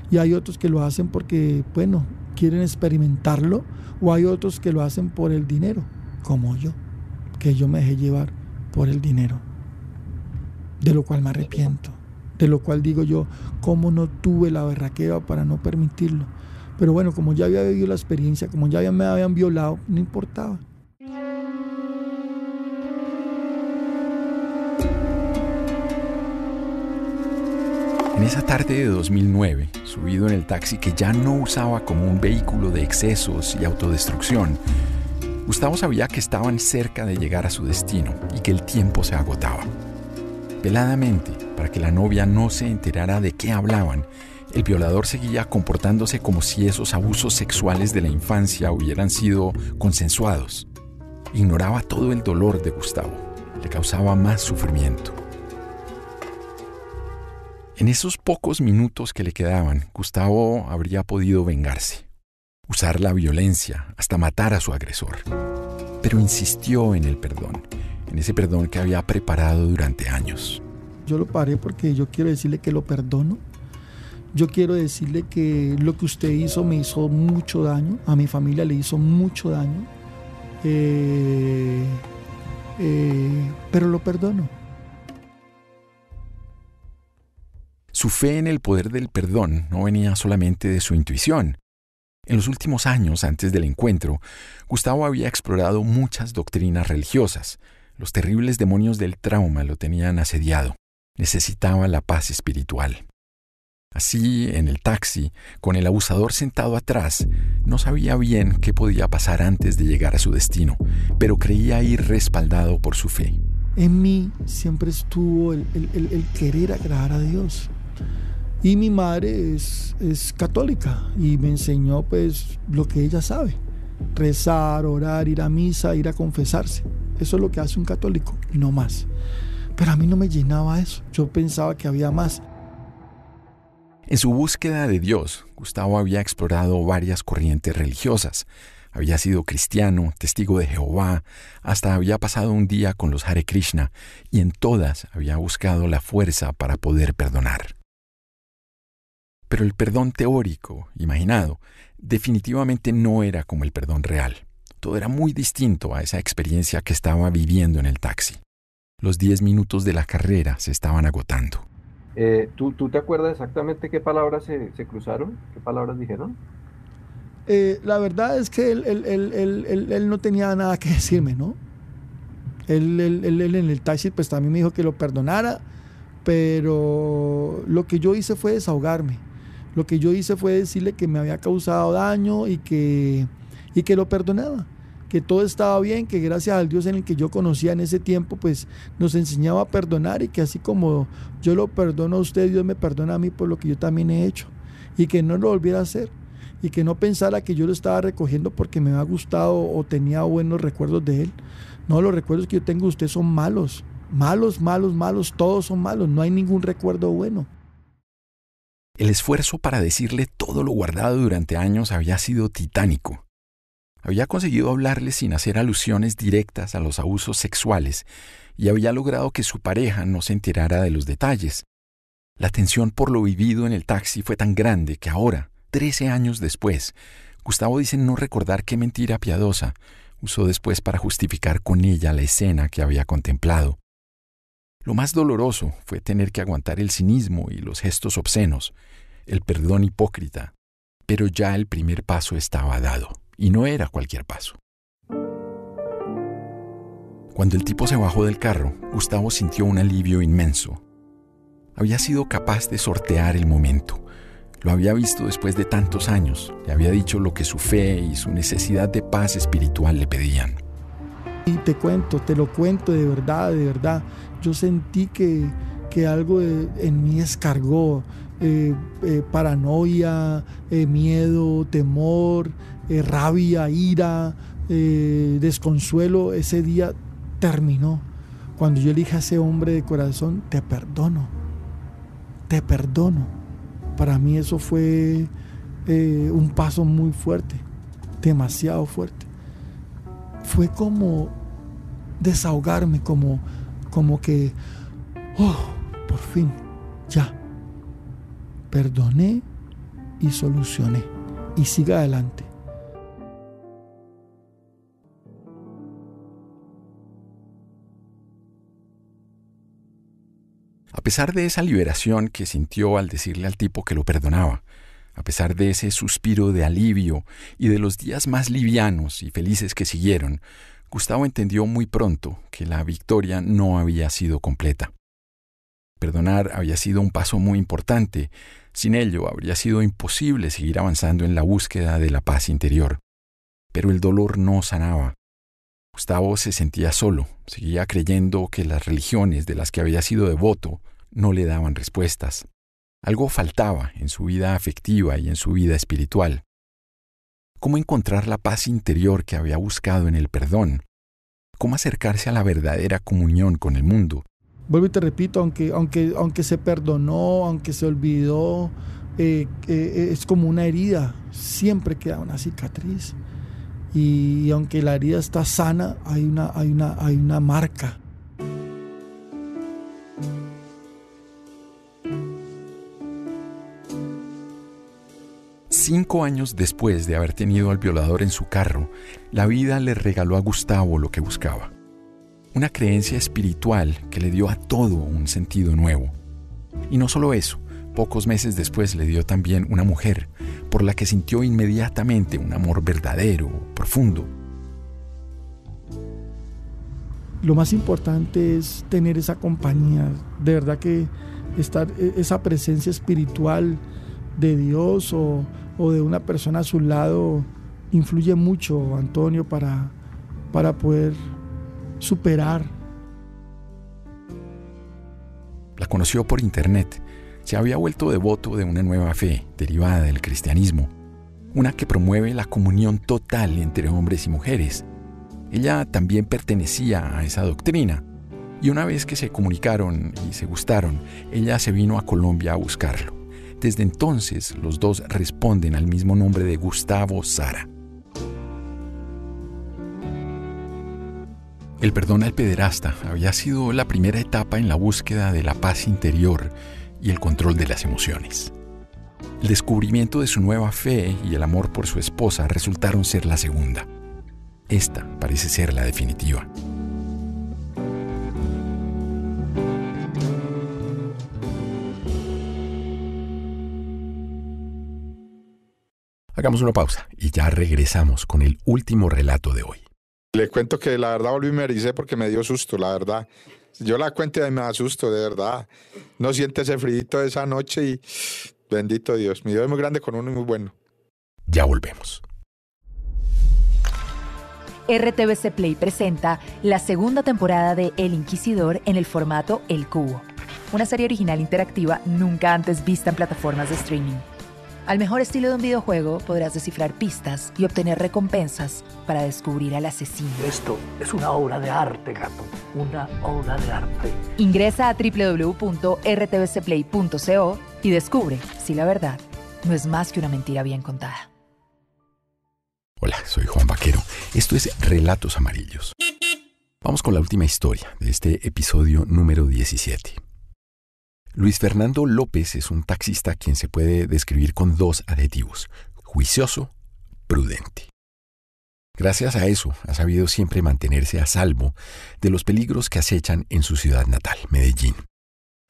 [SPEAKER 4] y hay otros que lo hacen porque, quieren experimentarlo, o hay otros que lo hacen por el dinero, como yo, que yo me dejé llevar por el dinero, de lo cual me arrepiento, de lo cual digo yo, cómo no tuve la berraquera para no permitirlo. Pero bueno, como ya había vivido la experiencia, como ya me habían violado, no importaba.
[SPEAKER 1] En esa tarde de 2009, subido en el taxi que ya no usaba como un vehículo de excesos y autodestrucción, Gustavo sabía que estaban cerca de llegar a su destino y que el tiempo se agotaba. Veladamente, para que la novia no se enterara de qué hablaban, el violador seguía comportándose como si esos abusos sexuales de la infancia hubieran sido consensuados. Ignoraba todo el dolor de Gustavo, le causaba más sufrimiento. En esos pocos minutos que le quedaban, Gustavo habría podido vengarse, usar la violencia hasta matar a su agresor. Pero insistió en el perdón, en ese perdón que había preparado durante años.
[SPEAKER 4] Yo lo paré porque yo quiero decirle que lo perdono. Yo quiero decirle que lo que usted hizo me hizo mucho daño, a mi familia le hizo mucho daño, pero lo perdono.
[SPEAKER 1] Su fe en el poder del perdón no venía solamente de su intuición. En los últimos años, antes del encuentro, Gustavo había explorado muchas doctrinas religiosas. Los terribles demonios del trauma lo tenían asediado. Necesitaba la paz espiritual. Así, en el taxi, con el abusador sentado atrás, no sabía bien qué podía pasar antes de llegar a su destino, pero creía ir respaldado por su fe.
[SPEAKER 4] En mí siempre estuvo el querer agradar a Dios. Y mi madre es católica y me enseñó lo que ella sabe: rezar, orar, ir a misa, ir a confesarse. Eso es lo que hace un católico, no más. Pero a mí no me llenaba eso, yo pensaba que había más.
[SPEAKER 1] En su búsqueda de Dios, Gustavo había explorado varias corrientes religiosas. Había sido cristiano, testigo de Jehová, hasta había pasado un día con los Hare Krishna, y en todas había buscado la fuerza para poder perdonar. Pero el perdón teórico, imaginado, definitivamente no era como el perdón real. Todo era muy distinto a esa experiencia que estaba viviendo en el taxi. Los 10 minutos de la carrera se estaban agotando.
[SPEAKER 6] ¿Tú te acuerdas exactamente qué palabras se cruzaron? ¿Qué palabras dijeron?
[SPEAKER 4] La verdad es que él no tenía nada que decirme, ¿no? Él en el taxi pues también me dijo que lo perdonara, pero lo que yo hice fue desahogarme. Lo que yo hice fue decirle que me había causado daño y que lo perdonaba, que todo estaba bien, que gracias al Dios en el que yo conocía en ese tiempo pues nos enseñaba a perdonar, y que así como yo lo perdono a usted, Dios me perdona a mí por lo que yo también he hecho, y que no lo volviera a hacer. y que no pensara que yo lo estaba recogiendo porque me había gustado o tenía buenos recuerdos de él. No, los recuerdos que yo tengo de usted son malos, todos son malos, no hay ningún recuerdo bueno.
[SPEAKER 1] El esfuerzo para decirle todo lo guardado durante años había sido titánico. Había conseguido hablarle sin hacer alusiones directas a los abusos sexuales y había logrado que su pareja no se enterara de los detalles. La tensión por lo vivido en el taxi fue tan grande que ahora, 13 años después, Gustavo dice no recordar qué mentira piadosa usó después para justificar con ella la escena que había contemplado. Lo más doloroso fue tener que aguantar el cinismo y los gestos obscenos, el perdón hipócrita, pero ya el primer paso estaba dado, y no era cualquier paso. Cuando el tipo se bajó del carro, Gustavo sintió un alivio inmenso. Había sido capaz de sortear el momento. Lo había visto después de tantos años. Le había dicho lo que su fe y su necesidad de paz espiritual le pedían.
[SPEAKER 4] Y te lo cuento de verdad. Yo sentí que algo en mí descargó. Paranoia, miedo, temor, rabia, ira, desconsuelo. Ese día terminó. Cuando yo le dije a ese hombre de corazón, te perdono. Para mí eso fue un paso muy fuerte, demasiado fuerte. Fue como desahogarme, como que, por fin, ya. Perdoné y solucioné. Y siga adelante.
[SPEAKER 1] A pesar de esa liberación que sintió al decirle al tipo que lo perdonaba, a pesar de ese suspiro de alivio y de los días más livianos y felices que siguieron, Gustavo entendió muy pronto que la victoria no había sido completa. Perdonar había sido un paso muy importante. Sin ello habría sido imposible seguir avanzando en la búsqueda de la paz interior. Pero el dolor no sanaba. Gustavo se sentía solo, seguía creyendo que las religiones de las que había sido devoto no le daban respuestas. Algo faltaba en su vida afectiva y en su vida espiritual. ¿Cómo encontrar la paz interior que había buscado en el perdón? ¿Cómo acercarse a la verdadera comunión con el mundo?
[SPEAKER 4] Vuelvo y te repito, aunque se perdonó, aunque se olvidó, es como una herida, siempre queda una cicatriz. Y aunque la herida está sana, hay una marca.
[SPEAKER 1] Cinco años después de haber tenido al violador en su carro, la vida le regaló a Gustavo lo que buscaba. Una creencia espiritual que le dio a todo un sentido nuevo. Y no solo eso, pocos meses después le dio también una mujer, por la que sintió inmediatamente un amor verdadero, profundo.
[SPEAKER 4] Lo más importante es tener esa compañía, de verdad que esa presencia espiritual de Dios o de una persona a su lado influye mucho, Antonio, para poder superar.
[SPEAKER 1] La conoció por internet. Se había vuelto devoto de una nueva fe derivada del cristianismo, una que promueve la comunión total entre hombres y mujeres. Ella también pertenecía a esa doctrina, y una vez que se comunicaron y se gustaron, ella se vino a Colombia a buscarlo. Desde entonces, los dos responden al mismo nombre de Gustavo Sara. El perdón al pederasta había sido la primera etapa en la búsqueda de la paz interior y el control de las emociones. El descubrimiento de su nueva fe y el amor por su esposa resultaron ser la segunda. Esta parece ser la definitiva. Hagamos una pausa y ya regresamos con el último relato de hoy.
[SPEAKER 7] Le cuento que la verdad volví y me ericé porque me dio susto, la verdad. Yo la cuento y me da susto, de verdad. No siente ese frío de esa noche y bendito Dios. Mi Dios es muy grande con uno y muy bueno.
[SPEAKER 1] Ya volvemos.
[SPEAKER 5] RTVC Play presenta la segunda temporada de El Inquisidor en el formato El Cubo, una serie original interactiva nunca antes vista en plataformas de streaming. Al mejor estilo de un videojuego, podrás descifrar pistas y obtener recompensas para descubrir al asesino.
[SPEAKER 8] Esto es una obra de arte, gato. Una obra de arte.
[SPEAKER 5] Ingresa a www.rtbcplay.co y descubre si la verdad no es más que una mentira bien contada.
[SPEAKER 1] Hola, soy Juan Vaquero. Esto es Relatos Amarillos. Vamos con la última historia de este episodio número 17. Luis Fernando López es un taxista a quien se puede describir con 2 adjetivos: juicioso, prudente. Gracias a eso, ha sabido siempre mantenerse a salvo de los peligros que acechan en su ciudad natal, Medellín.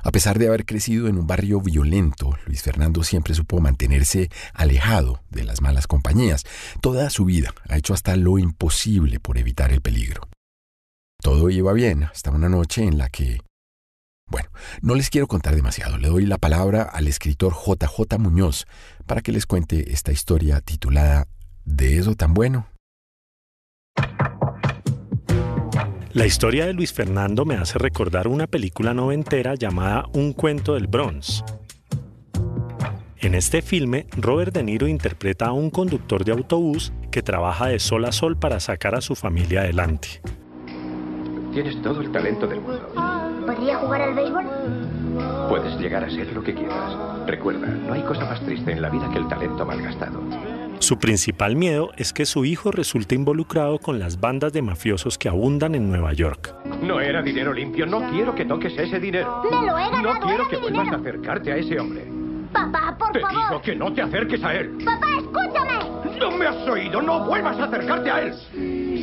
[SPEAKER 1] A pesar de haber crecido en un barrio violento, Luis Fernando siempre supo mantenerse alejado de las malas compañías. Toda su vida ha hecho hasta lo imposible por evitar el peligro. Todo iba bien hasta una noche en la que... Bueno, no les quiero contar demasiado. Le doy la palabra al escritor JJ Muñoz para que les cuente esta historia titulada ¿De eso tan bueno?
[SPEAKER 9] La historia de Luis Fernando me hace recordar una película noventera llamada Un cuento del Bronx. En este filme, Robert De Niro interpreta a un conductor de autobús que trabaja de sol a sol para sacar a su familia adelante.
[SPEAKER 10] Tienes todo el talento del mundo.
[SPEAKER 11] ¿Podría jugar al béisbol?
[SPEAKER 10] Puedes llegar a ser lo que quieras. Recuerda, no hay cosa más triste en la vida que el talento malgastado.
[SPEAKER 9] Su principal miedo es que su hijo resulte involucrado con las bandas de mafiosos que abundan en Nueva York.
[SPEAKER 10] No era dinero limpio. No quiero que toques ese dinero.
[SPEAKER 11] ¡Me lo he ganado!
[SPEAKER 10] No quiero que vuelvas
[SPEAKER 11] dinero.
[SPEAKER 10] a acercarte a ese hombre.
[SPEAKER 11] Papá, por
[SPEAKER 10] Te
[SPEAKER 11] favor.
[SPEAKER 10] digo que no te acerques a él.
[SPEAKER 11] Papá, escúchame.
[SPEAKER 10] ¿No me has oído? ¡No vuelvas a acercarte a él!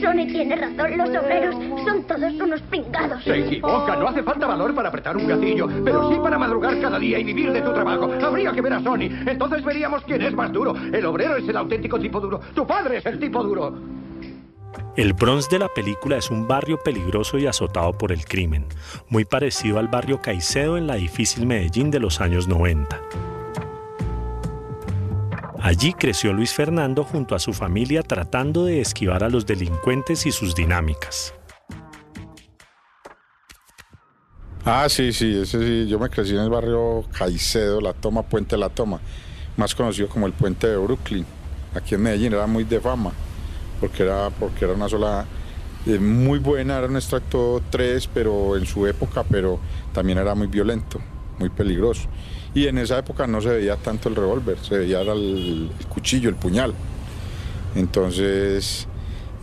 [SPEAKER 11] Sonny tiene razón. Los obreros son todos unos pringados.
[SPEAKER 10] Se equivoca. No hace falta valor para apretar un gatillo, pero sí para madrugar cada día y vivir de tu trabajo. Habría que ver a Sonny. Entonces veríamos quién es más duro. El obrero es el auténtico tipo duro. Tu padre es el tipo duro.
[SPEAKER 9] El Bronx de la película es un barrio peligroso y azotado por el crimen, muy parecido al barrio Caicedo en la difícil Medellín de los años 90. Allí creció Luis Fernando junto a su familia tratando de esquivar a los delincuentes y sus dinámicas.
[SPEAKER 7] Sí, ese sí. Yo me crecí en el barrio Caicedo, La Toma, Puente La Toma, más conocido como el Puente de Brooklyn. Aquí en Medellín era muy de fama, porque era una sola, muy buena, era un extracto 3, pero en su época, pero también era muy violento, muy peligroso. Y en esa época no se veía tanto el revólver, se veía el cuchillo, el puñal. Entonces,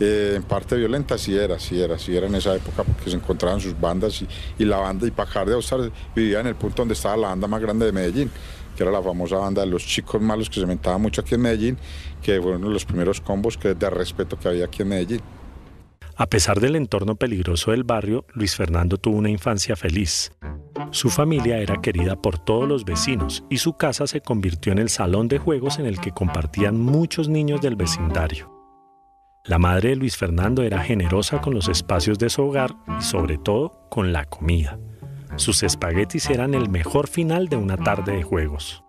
[SPEAKER 7] en parte violenta sí era en esa época, porque se encontraban sus bandas y la banda, y Pacar de Austar vivía en el punto donde estaba la banda más grande de Medellín, que era la famosa banda de los Chicos Malos, que se inventaba mucho aquí en Medellín, que fueron uno de los primeros combos de respeto que había aquí en Medellín.
[SPEAKER 9] A pesar del entorno peligroso del barrio, Luis Fernando tuvo una infancia feliz. Su familia era querida por todos los vecinos y su casa se convirtió en el salón de juegos en el que compartían muchos niños del vecindario. La madre de Luis Fernando era generosa con los espacios de su hogar y sobre todo con la comida. Sus espaguetis eran el mejor final de una tarde de juegos.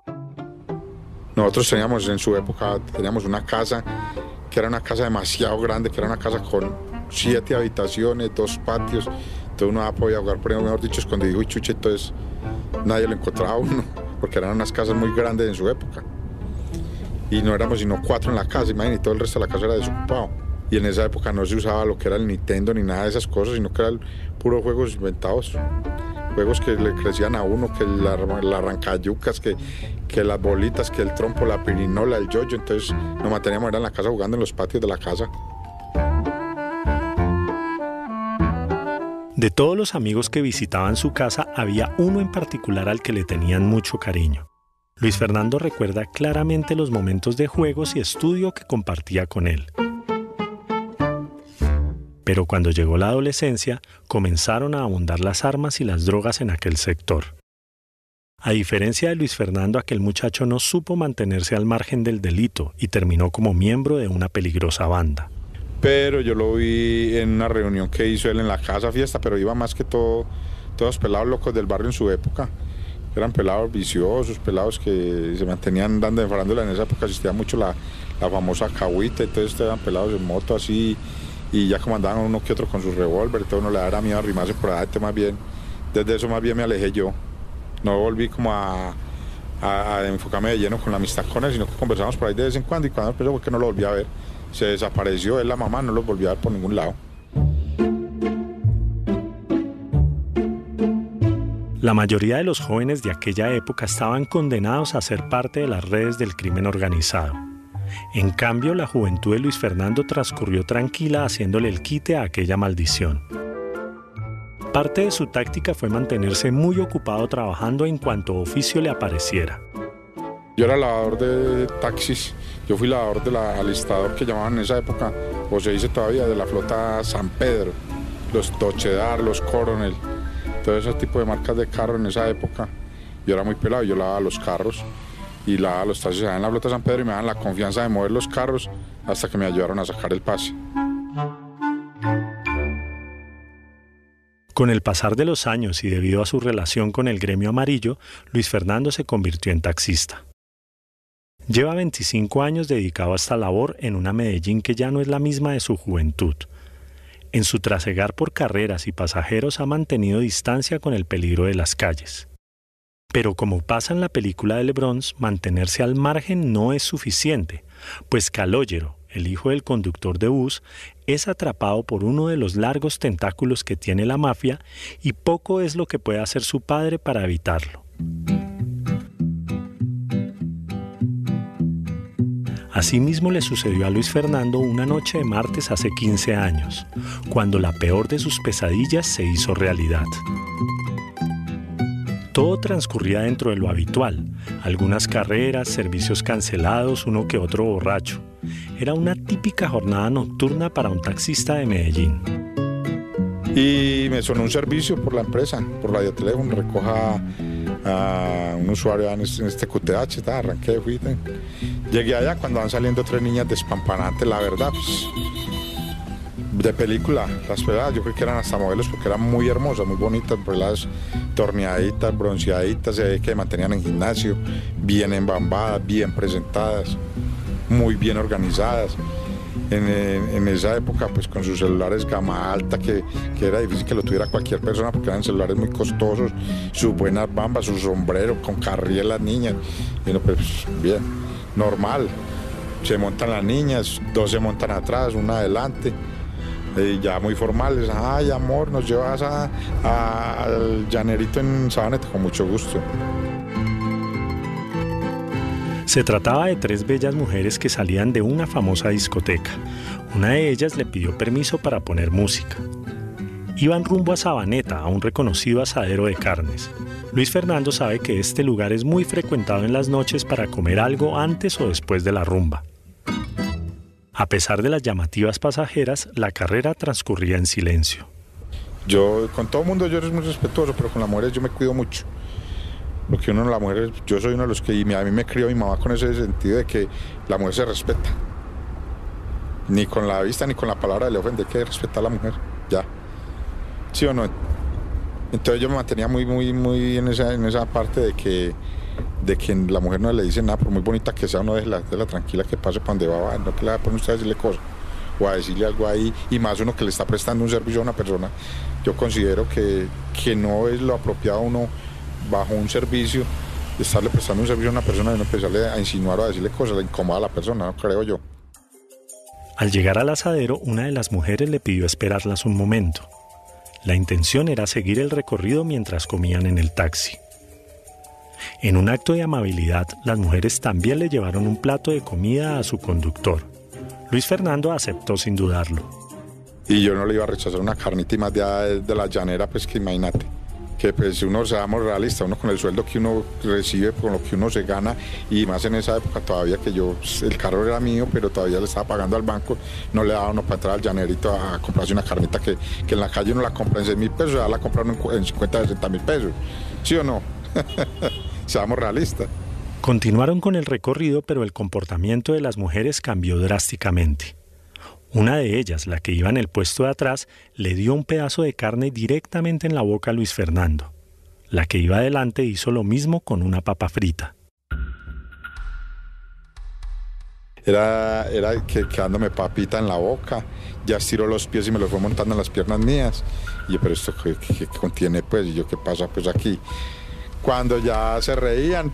[SPEAKER 7] Nosotros teníamos en su época una casa que era una casa demasiado grande, que era una casa con 7 habitaciones, 2 patios. Entonces uno podía jugar, por ejemplo, mejor dicho, escondido y chuche, entonces nadie lo encontraba a uno, porque eran unas casas muy grandes en su época. Y no éramos sino 4 en la casa, imagínate, y todo el resto de la casa era desocupado. Y en esa época no se usaba lo que era el Nintendo ni nada de esas cosas, sino que eran puros juegos inventados. Juegos que le crecían a uno, que la arrancayucas, que las bolitas, que el trompo, la pirinola, el yoyo. Entonces nos manteníamos en la casa jugando en los patios de la casa.
[SPEAKER 9] De todos los amigos que visitaban su casa, había uno en particular al que le tenían mucho cariño. Luis Fernando recuerda claramente los momentos de juegos y estudio que compartía con él. Pero cuando llegó la adolescencia, comenzaron a abundar las armas y las drogas en aquel sector. A diferencia de Luis Fernando, aquel muchacho no supo mantenerse al margen del delito y terminó como miembro de una peligrosa banda.
[SPEAKER 7] Pero yo lo vi en una reunión que hizo él en la casa fiesta, pero iba más que todo, todos pelados locos del barrio en su época. Eran pelados viciosos, pelados que se mantenían dando de farándula. En esa época existía mucho la famosa cahuita, entonces eran pelados en moto así, y ya como andaban uno que otro con su revólver, entonces uno le daba miedo a arrimarse por ahí, más bien. Desde eso más bien me alejé yo. No volví como a a enfocarme de lleno con la amistad con él, sino que conversamos por ahí de vez en cuando, y cuando empezó fue que no lo volví a ver. Se desapareció él, la mamá, no lo volví a ver por ningún lado.
[SPEAKER 9] La mayoría de los jóvenes de aquella época estaban condenados a ser parte de las redes del crimen organizado. En cambio, la juventud de Luis Fernando transcurrió tranquila haciéndole el quite a aquella maldición. Parte de su táctica fue mantenerse muy ocupado trabajando en cuanto oficio le apareciera.
[SPEAKER 7] Yo era lavador de taxis, yo fui lavador del alistador que llamaban en esa época, o se dice todavía, de la flota San Pedro, los Tochedar, los Coronel, todo ese tipo de marcas de carro en esa época. Yo era muy pelado, yo lavaba los carros y lavaba los taxis allá en la flota San Pedro, y me daban la confianza de mover los carros hasta que me ayudaron a sacar el pase.
[SPEAKER 9] Con el pasar de los años y debido a su relación con el gremio amarillo, Luis Fernando se convirtió en taxista. Lleva 25 años dedicado a esta labor en una Medellín que ya no es la misma de su juventud. En su trasegar por carreras y pasajeros ha mantenido distancia con el peligro de las calles. Pero como pasa en la película de LeBron, mantenerse al margen no es suficiente, pues Calogero, el hijo del conductor de bus, es atrapado por uno de los largos tentáculos que tiene la mafia y poco es lo que puede hacer su padre para evitarlo. Asimismo le sucedió a Luis Fernando una noche de martes hace 15 años, cuando la peor de sus pesadillas se hizo realidad. Todo transcurría dentro de lo habitual, algunas carreras, servicios cancelados, uno que otro borracho. Era una típica jornada nocturna para un taxista de Medellín.
[SPEAKER 7] Y me sonó un servicio por la empresa, por radioteléfono, recoja a un usuario en este QTH, arranqué, fui. Llegué allá cuando van saliendo 3 niñas despampanantes, la verdad, pues, de película, las peladas, yo creo que eran hasta modelos porque eran muy hermosas, muy bonitas, peladas torneaditas, bronceaditas, se ve que mantenían en gimnasio, bien embambadas, bien presentadas, muy bien organizadas. En esa época, pues con sus celulares gama alta, que era difícil que lo tuviera cualquier persona porque eran celulares muy costosos, sus buenas bambas, su sombrero con carril las niñas, y no, pues bien, normal. Se montan las niñas, 2 se montan atrás, una adelante, ya muy formales. Ay, amor, nos llevas al llanerito en Sabaneta, con mucho gusto.
[SPEAKER 9] Se trataba de 3 bellas mujeres que salían de una famosa discoteca. Una de ellas le pidió permiso para poner música. Iban rumbo a Sabaneta, a un reconocido asadero de carnes. Luis Fernando sabe que este lugar es muy frecuentado en las noches para comer algo antes o después de la rumba. A pesar de las llamativas pasajeras, la carrera transcurría en silencio.
[SPEAKER 7] Yo, con todo el mundo, yo soy muy respetuoso, pero con las mujeres yo me cuido mucho. Porque uno, las mujeres, yo soy uno de los que, a mí me crió mi mamá con ese sentido de que la mujer se respeta. Ni con la vista ni con la palabra le ofende, que respetar a la mujer, ya. ¿Sí o no? Entonces yo me mantenía muy en esa parte de que la mujer no le dice nada, por muy bonita que sea, uno déjela tranquila, que pase para donde va, no que le va a poner usted a decirle cosas, o a decirle algo ahí, y más uno que le está prestando un servicio a una persona. Yo considero que no es lo apropiado uno, bajo un servicio, estarle prestando un servicio a una persona y no empezarle a insinuar o a decirle cosas, le incomoda a la persona, no creo yo.
[SPEAKER 9] Al llegar al asadero, una de las mujeres le pidió esperarlas un momento. La intención era seguir el recorrido mientras comían en el taxi. En un acto de amabilidad, las mujeres también le llevaron un plato de comida a su conductor. Luis Fernando aceptó sin dudarlo.
[SPEAKER 7] Y yo no le iba a rechazar una carnita, y más de la llanera, pues que imagínate. Que pues uno, seamos realistas, uno con el sueldo que uno recibe, con lo que uno se gana, y más en esa época todavía que yo, el carro era mío, pero todavía le estaba pagando al banco, no le daba uno para entrar al llanerito a comprarse una carnita que en la calle uno la compra en 6.000 pesos, ya la compraron en 50, 60.000 pesos, ¿sí o no? Seamos realistas.
[SPEAKER 9] Continuaron con el recorrido, pero el comportamiento de las mujeres cambió drásticamente. Una de ellas, la que iba en el puesto de atrás, le dio un pedazo de carne directamente en la boca a Luis Fernando. La que iba adelante hizo lo mismo con una papa frita.
[SPEAKER 7] Era quedándome papita en la boca, ya estiró los pies y me los fue montando en las piernas mías. Y yo, pero esto ¿qué contiene pues? Y yo, ¿qué pasa pues aquí? Cuando ya se reían,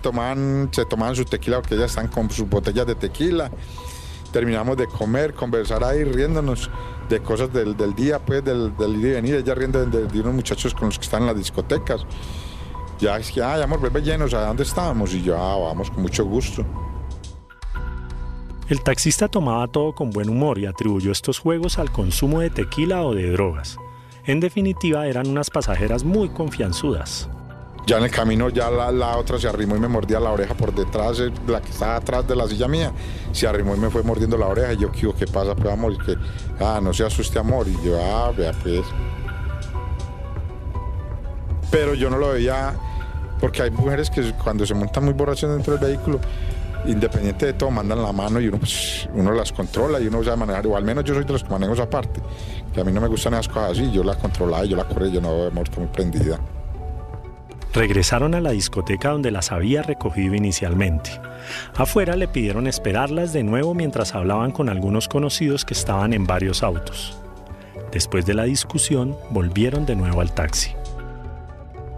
[SPEAKER 7] se tomaban su tequila porque ellas están con sus botellas de tequila. Terminamos de comer, conversar ahí, riéndonos de cosas del día, pues, del ir y venir. Ella riendo de unos muchachos con los que están en las discotecas. Ya es que, amor, vuelve llenos, ¿a dónde estábamos? Y yo, vamos, con mucho gusto.
[SPEAKER 9] El taxista tomaba todo con buen humor y atribuyó estos juegos al consumo de tequila o de drogas. En definitiva, eran unas pasajeras muy confianzudas.
[SPEAKER 7] Ya en el camino ya la otra se arrimó y me mordía la oreja por detrás, la que estaba atrás de la silla mía, se arrimó y me fue mordiendo la oreja. Y yo, ¿qué pasa, pues, amor? Y que, no se asuste, amor. Y yo, vea, pues. Pero yo no lo veía, porque hay mujeres que cuando se montan muy borrachas dentro del vehículo, independiente de todo, mandan la mano y uno las controla y uno sabe manejar. O al menos yo soy de los que manejo esa parte, que a mí no me gustan esas cosas así. Yo la controlaba y yo la corrí, yo no, amor, estoy muy prendida.
[SPEAKER 9] Regresaron a la discoteca donde las había recogido inicialmente. Afuera le pidieron esperarlas de nuevo mientras hablaban con algunos conocidos que estaban en varios autos. Después de la discusión, volvieron de nuevo al taxi.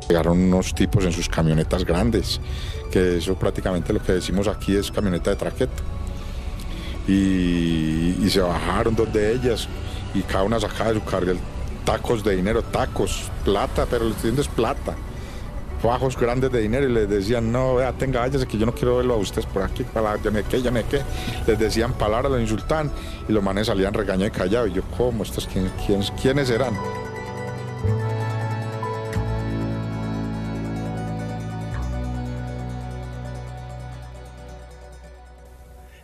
[SPEAKER 7] Llegaron unos tipos en sus camionetas grandes, que eso prácticamente lo que decimos aquí es camioneta de traqueto. Y se bajaron 2 de ellas y cada una sacaba de su carga tacos de dinero, plata, pero lo que es plata. Fajos grandes de dinero y les decían, no, vea, váyase que yo no quiero verlo a ustedes por aquí, ya me qué. Les decían palabras, los insultaban y los manes salían regañados y callados. Y yo, ¿cómo? ¿Estos quiénes serán?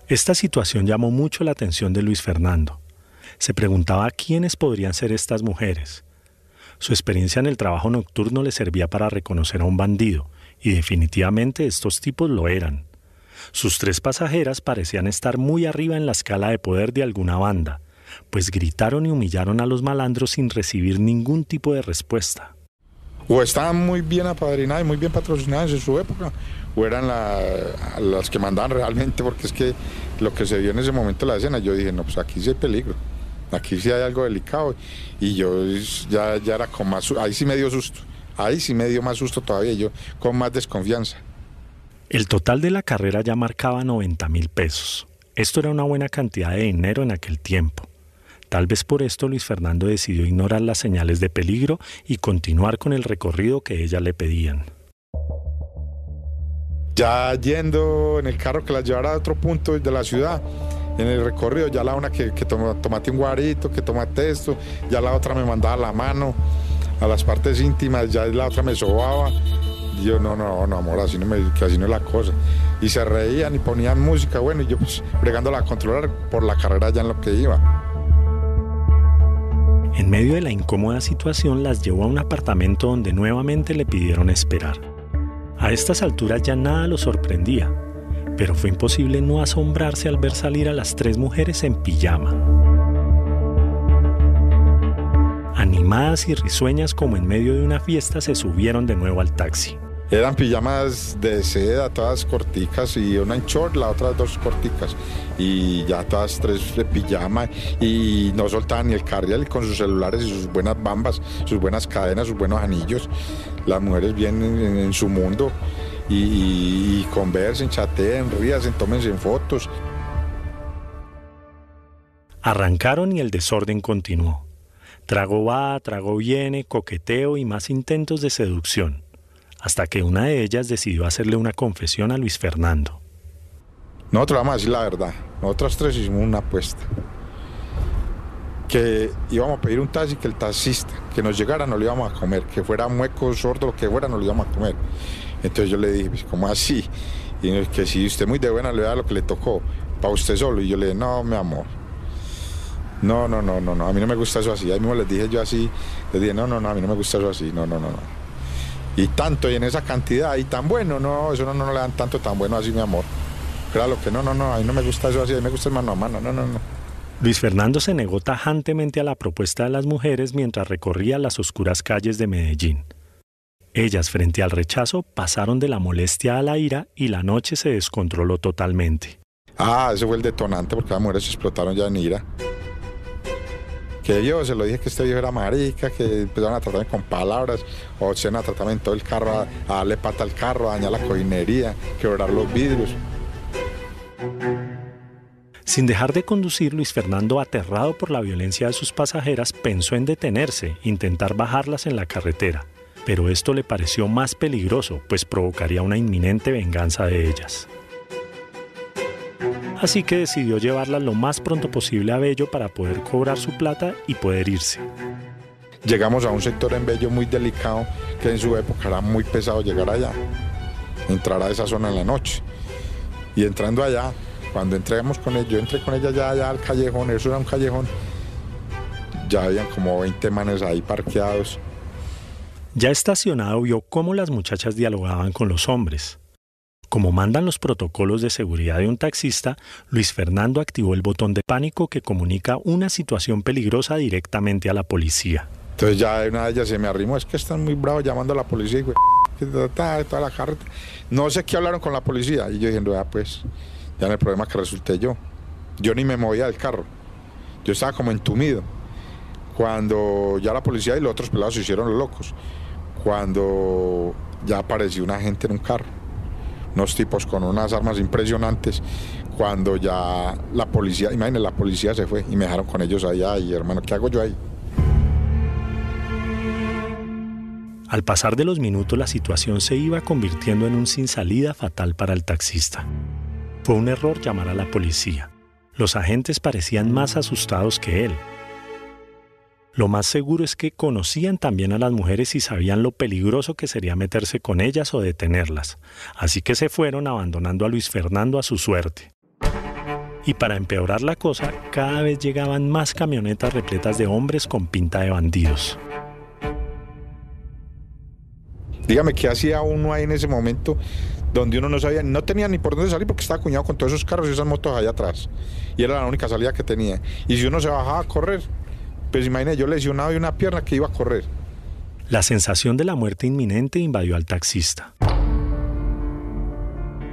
[SPEAKER 9] Esta situación llamó mucho la atención de Luis Fernando. Se preguntaba quiénes podrían ser estas mujeres. Su experiencia en el trabajo nocturno le servía para reconocer a un bandido, y definitivamente estos tipos lo eran. Sus 3 pasajeras parecían estar muy arriba en la escala de poder de alguna banda, pues gritaron y humillaron a los malandros sin recibir ningún tipo de respuesta.
[SPEAKER 7] O estaban muy bien apadrinadas y muy bien patrocinadas en su época, o eran las que mandaban realmente, porque es que lo que se vio en ese momento de la escena, yo dije, no, pues aquí sí hay peligro. Aquí sí hay algo delicado, y yo ya era con más, ahí sí me dio susto, ahí sí me dio más susto todavía, yo con más desconfianza.
[SPEAKER 9] El total de la carrera ya marcaba 90,000 pesos. Esto era una buena cantidad de dinero en aquel tiempo. Tal vez por esto Luis Fernando decidió ignorar las señales de peligro y continuar con el recorrido que ellas le pedían.
[SPEAKER 7] Ya yendo en el carro que las llevara a otro punto de la ciudad, en el recorrido, ya la una que tomate un guarito, que tomate esto, ya la otra me mandaba la mano a las partes íntimas, ya la otra me sobaba. Y yo, no, amor, así no es la cosa. Y se reían y ponían música, bueno, y yo pues bregándola a controlar por la carrera ya en lo que iba.
[SPEAKER 9] En medio de la incómoda situación, las llevó a un apartamento donde nuevamente le pidieron esperar. A estas alturas ya nada lo sorprendía, pero fue imposible no asombrarse al ver salir a las 3 mujeres en pijama. Animadas y risueñas como en medio de una fiesta, se subieron de nuevo al taxi.
[SPEAKER 7] Eran pijamas de seda, todas corticas, y una en short, la otra 2 corticas. Y ya todas 3 de pijama, y no soltaban ni el carriel, con sus celulares y sus buenas bambas, sus buenas cadenas, sus buenos anillos. Las mujeres bien en su mundo. Y conversen, chateen, ríasen, tómense fotos.
[SPEAKER 9] Arrancaron y el desorden continuó. Trago va, trago viene, coqueteo y más intentos de seducción, hasta que una de ellas decidió hacerle una confesión a Luis Fernando.
[SPEAKER 7] Nosotros vamos a decir la verdad. Nosotras 3 hicimos una apuesta. Que íbamos a pedir un taxi, que el taxista que nos llegara no lo íbamos a comer, que fuera mueco, sordo, lo que fuera, no lo íbamos a comer. Entonces yo le dije, pues, ¿cómo así? Y que si usted muy de buena le da lo que le tocó, para usted solo. Y yo le dije, no, mi amor. No, a mí no me gusta eso así. Ahí mismo les dije yo así, les dije, no, a mí no me gusta eso así, no. Y tanto, y en esa cantidad, y tan bueno, no, eso no le dan tanto tan bueno así, mi amor. Claro que no, a mí no me gusta eso así, a mí me gusta el mano a mano, no.
[SPEAKER 9] Luis Fernando se negó tajantemente a la propuesta de las mujeres mientras recorría las oscuras calles de Medellín. Ellas, frente al rechazo, pasaron de la molestia a la ira y la noche se descontroló totalmente.
[SPEAKER 7] Ese fue el detonante, porque las mujeres se explotaron ya en ira. que yo se lo dije que este viejo era marica, que empezaron a tratarme con palabras, o se van a tratarme en todo el carro, a darle pata al carro, a dañar la cojinería, quebrar los vidrios.
[SPEAKER 9] Sin dejar de conducir, Luis Fernando, aterrado por la violencia de sus pasajeras, pensó en detenerse, intentar bajarlas en la carretera. Pero esto le pareció más peligroso, pues provocaría una inminente venganza de ellas. Así que decidió llevarlas lo más pronto posible a Bello para poder cobrar su plata y poder irse.
[SPEAKER 7] Llegamos a un sector en Bello muy delicado, que en su época era muy pesado llegar allá, entrar a esa zona en la noche. Y entrando allá, cuando entremos con ella, yo entré con ella allá al callejón, eso era un callejón, ya habían como 20 manes ahí parqueados.
[SPEAKER 9] Ya estacionado vio cómo las muchachas dialogaban con los hombres. Como mandan los protocolos de seguridad de un taxista, Luis Fernando activó el botón de pánico que comunica una situación peligrosa directamente a la policía.
[SPEAKER 7] Entonces ya una de ellas se me arrimó, es que están muy bravos llamando a la policía, güey, toda la carta. No sé qué hablaron con la policía, y yo diciendo, pues, ya no hay problema que resulté yo. Yo ni me movía del carro, yo estaba como entumido. Cuando ya la policía y los otros pelados se hicieron los locos, cuando ya apareció una gente en un carro, unos tipos con unas armas impresionantes, cuando ya la policía, imagínense, la policía se fue y me dejaron con ellos allá, y hermano, ¿qué hago yo ahí?
[SPEAKER 9] Al pasar de los minutos, la situación se iba convirtiendo en un sin salida fatal para el taxista. Fue un error llamar a la policía. Los agentes parecían más asustados que él. Lo más seguro es que conocían también a las mujeres y sabían lo peligroso que sería meterse con ellas o detenerlas. Así que se fueron abandonando a Luis Fernando a su suerte. Y para empeorar la cosa, cada vez llegaban más camionetas repletas de hombres con pinta de bandidos.
[SPEAKER 7] Dígame, ¿qué hacía uno ahí en ese momento donde uno no sabía, no tenía ni por dónde salir porque estaba acuñado con todos esos carros y esas motos allá atrás? Y era la única salida que tenía. Y si uno se bajaba a correr, pues imagínate, yo lesionado de una pierna que iba a correr.
[SPEAKER 9] La sensación de la muerte inminente invadió al taxista.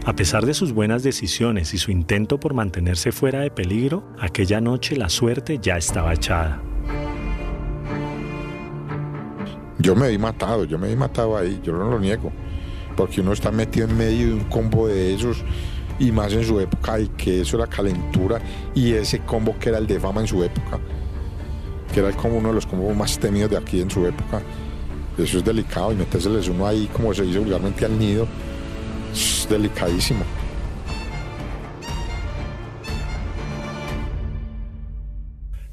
[SPEAKER 9] A pesar de sus buenas decisiones y su intento por mantenerse fuera de peligro, aquella noche la suerte ya estaba echada.
[SPEAKER 7] Yo me vi matado ahí, yo no lo niego, porque uno está metido en medio de un combo de esos, y más en su época, y que eso era calentura, y ese combo que era el de fama en su época, que era como uno de los combos más temidos de aquí en su época. Eso es delicado, y metérseles uno ahí, como se dice vulgarmente, al nido, es delicadísimo.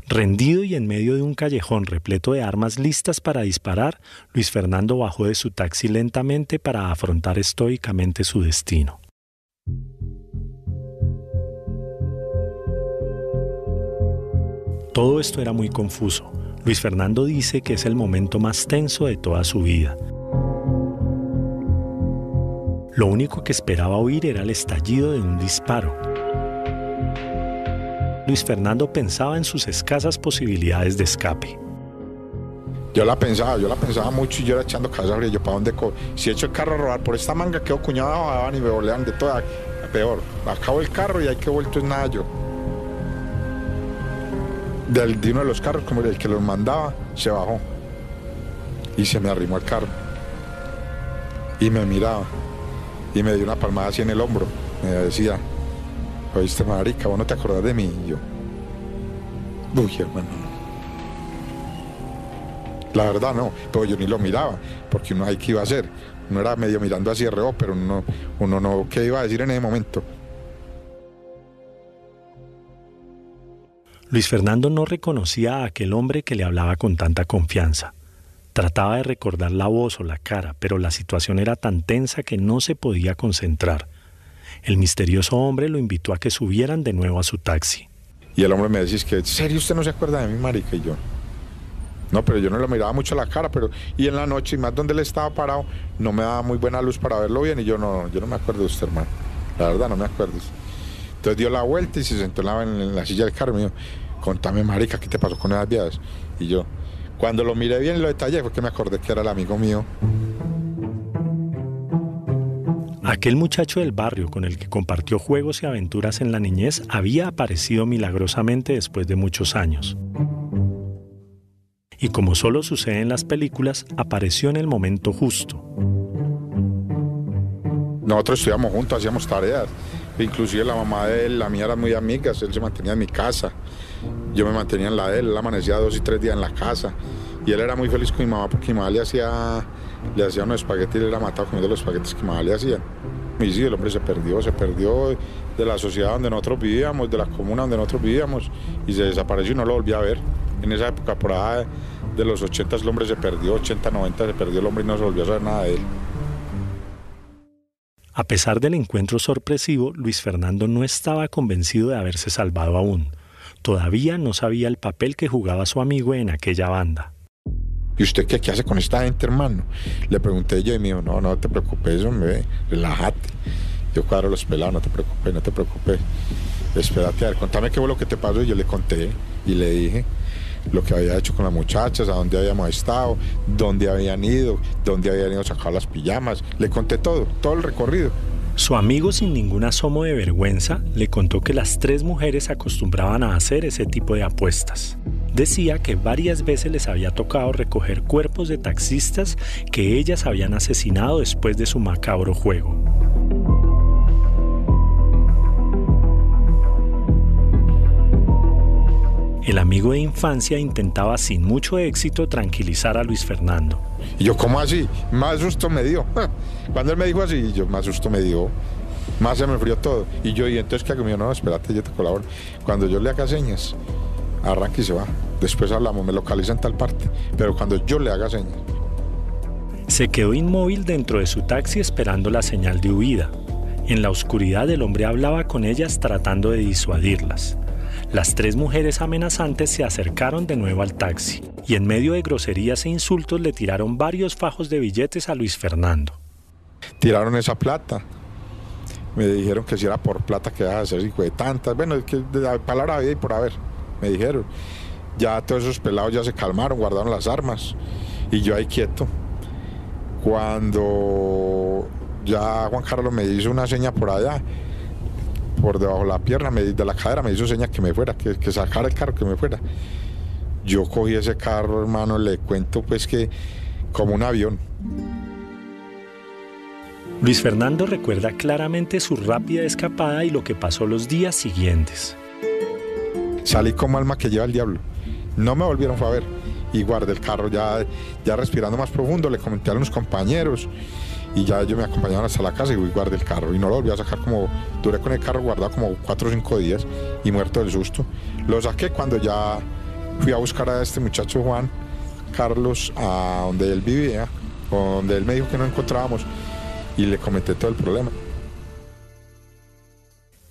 [SPEAKER 9] Rendido y en medio de un callejón repleto de armas listas para disparar, Luis Fernando bajó de su taxi lentamente para afrontar estoicamente su destino. Todo esto era muy confuso. Luis Fernando dice que es el momento más tenso de toda su vida. Lo único que esperaba oír era el estallido de un disparo. Luis Fernando pensaba en sus escasas posibilidades de escape.
[SPEAKER 7] Yo la pensaba mucho, y yo era echando cabeza fría, yo para dónde si echo el carro a robar por esta manga, quedo cuñado abajo y me bolean de toda, peor, acabo el carro y ahí que vuelto es nada yo. De uno de los carros, como el que los mandaba, se bajó y se me arrimó al carro y me miraba y me dio una palmada así en el hombro, me decía: oíste, marica, vos no te acordás de mí. Y yo, uy, hermano, la verdad no, pero yo ni lo miraba, porque uno ahí qué iba a hacer, uno era medio mirando hacia reo, pero uno no, ¿qué iba a decir en ese momento?
[SPEAKER 9] Luis Fernando no reconocía a aquel hombre que le hablaba con tanta confianza. Trataba de recordar la voz o la cara, pero la situación era tan tensa que no se podía concentrar. El misterioso hombre lo invitó a que subieran de nuevo a su taxi.
[SPEAKER 7] Y el hombre me decía: ¿en serio usted no se acuerda de mí, marica? Y yo, no, pero yo no le miraba mucho la cara, y en la noche, y más donde él estaba parado, no me daba muy buena luz para verlo bien, y yo no me acuerdo de usted, hermano, la verdad no me acuerdo. Entonces dio la vuelta y se sentó en la silla del carro y me dijo: contame, marica, ¿qué te pasó con esas viejas? Y yo, cuando lo miré bien y lo detallé, fue que me acordé que era el amigo mío.
[SPEAKER 9] Aquel muchacho del barrio con el que compartió juegos y aventuras en la niñez había aparecido milagrosamente después de muchos años. y como solo sucede en las películas, apareció en el momento justo.
[SPEAKER 7] Nosotros estudiamos juntos, hacíamos tareas. Inclusive la mamá de él, la mía, eran muy amigas. Él se mantenía en mi casa, yo me mantenía en la de él. Él amanecía 2 y 3 días en la casa. Y él era muy feliz con mi mamá porque mi mamá le hacía unos espaguetis y él era matado comiendo los espaguetis que mi mamá le hacía. Y sí, el hombre se perdió de la sociedad donde nosotros vivíamos, de la comuna donde nosotros vivíamos, y se desapareció y no lo volví a ver. En esa época, por ahí de los 80, el hombre se perdió, 80, 90, se perdió el hombre y no se volvió a saber nada de él.
[SPEAKER 9] A pesar del encuentro sorpresivo, Luis Fernando no estaba convencido de haberse salvado aún. Todavía no sabía el papel que jugaba su amigo en aquella banda.
[SPEAKER 7] ¿Y usted qué hace con esta gente, hermano? Le pregunté yo y me dijo, no te preocupes, hombre, relájate. Yo cuadro los pelados, no te preocupes. Espérate, a ver, contame qué fue lo que te pasó. Y yo le conté y le dije lo que había hecho con las muchachas, a dónde habíamos estado, dónde habían ido a sacar las pijamas. Le conté todo el recorrido.
[SPEAKER 9] Su amigo, sin ningún asomo de vergüenza, le contó que las 3 mujeres acostumbraban a hacer ese tipo de apuestas. Decía que varias veces les había tocado recoger cuerpos de taxistas que ellas habían asesinado después de su macabro juego. El amigo de infancia intentaba sin mucho éxito tranquilizar a Luis Fernando.
[SPEAKER 7] Y yo, ¿cómo así? Más susto me dio. Cuando él me dijo así, yo, más susto me dio. Más se me frió todo. Y entonces, ¿qué hago? Me dijo, no, espérate, yo te colaboro. Cuando yo le haga señas, arranca y se va. Después hablamos, me localiza en tal parte. Pero cuando yo le haga señas.
[SPEAKER 9] Se quedó inmóvil dentro de su taxi esperando la señal de huida. En la oscuridad, el hombre hablaba con ellas tratando de disuadirlas. Las 3 mujeres amenazantes se acercaron de nuevo al taxi y en medio de groserías e insultos le tiraron varios fajos de billetes a Luis Fernando.
[SPEAKER 7] Tiraron esa plata. Me dijeron que si era por plata que iba a hacer hijo de tantas. Bueno, que de la palabra había y por haber, me dijeron. Ya todos esos pelados ya se calmaron, guardaron las armas y yo ahí quieto. Cuando ya Juan Carlos me hizo una seña por allá, por debajo de la pierna, de la cadera, me hizo señas que me fuera, que sacara el carro, que me fuera. Yo cogí ese carro, hermano, le cuento pues que como un avión.
[SPEAKER 9] Luis Fernando recuerda claramente su rápida escapada y lo que pasó los días siguientes.
[SPEAKER 7] Salí como alma que lleva el diablo. No me volvieron a ver. Y guardé el carro ya respirando más profundo, le comenté a unos compañeros. Y ya ellos me acompañaron hasta la casa y guardé el carro. Y no lo volví a sacar duré con el carro guardado como 4 o 5 días y muerto del susto. Lo saqué cuando ya fui a buscar a este muchacho Juan Carlos a donde él vivía, donde él me dijo que no encontrábamos y le comenté todo el problema.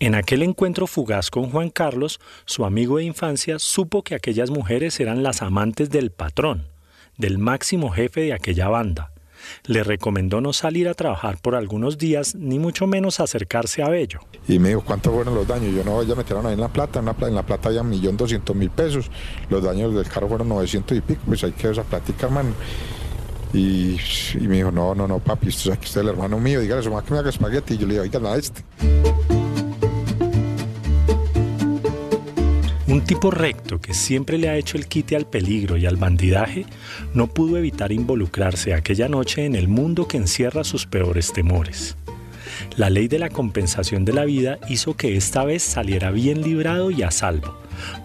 [SPEAKER 9] En aquel encuentro fugaz con Juan Carlos, su amigo de infancia supo que aquellas mujeres eran las amantes del patrón, del máximo jefe de aquella banda. Le recomendó no salir a trabajar por algunos días, ni mucho menos acercarse a Bello.
[SPEAKER 7] Y me dijo, ¿cuántos fueron los daños? Yo no, ya metieron ahí en la plata había 1.200.000 pesos, los daños del carro fueron 900 y pico, pues ahí quedó esa plática, hermano. Y me dijo, no, papi, usted es el hermano mío, dígale a su mamá que me haga espagueti. Y yo le dije, oigan a este.
[SPEAKER 9] Un tipo recto que siempre le ha hecho el quite al peligro y al bandidaje, no pudo evitar involucrarse aquella noche en el mundo que encierra sus peores temores. La ley de la compensación de la vida hizo que esta vez saliera bien librado y a salvo,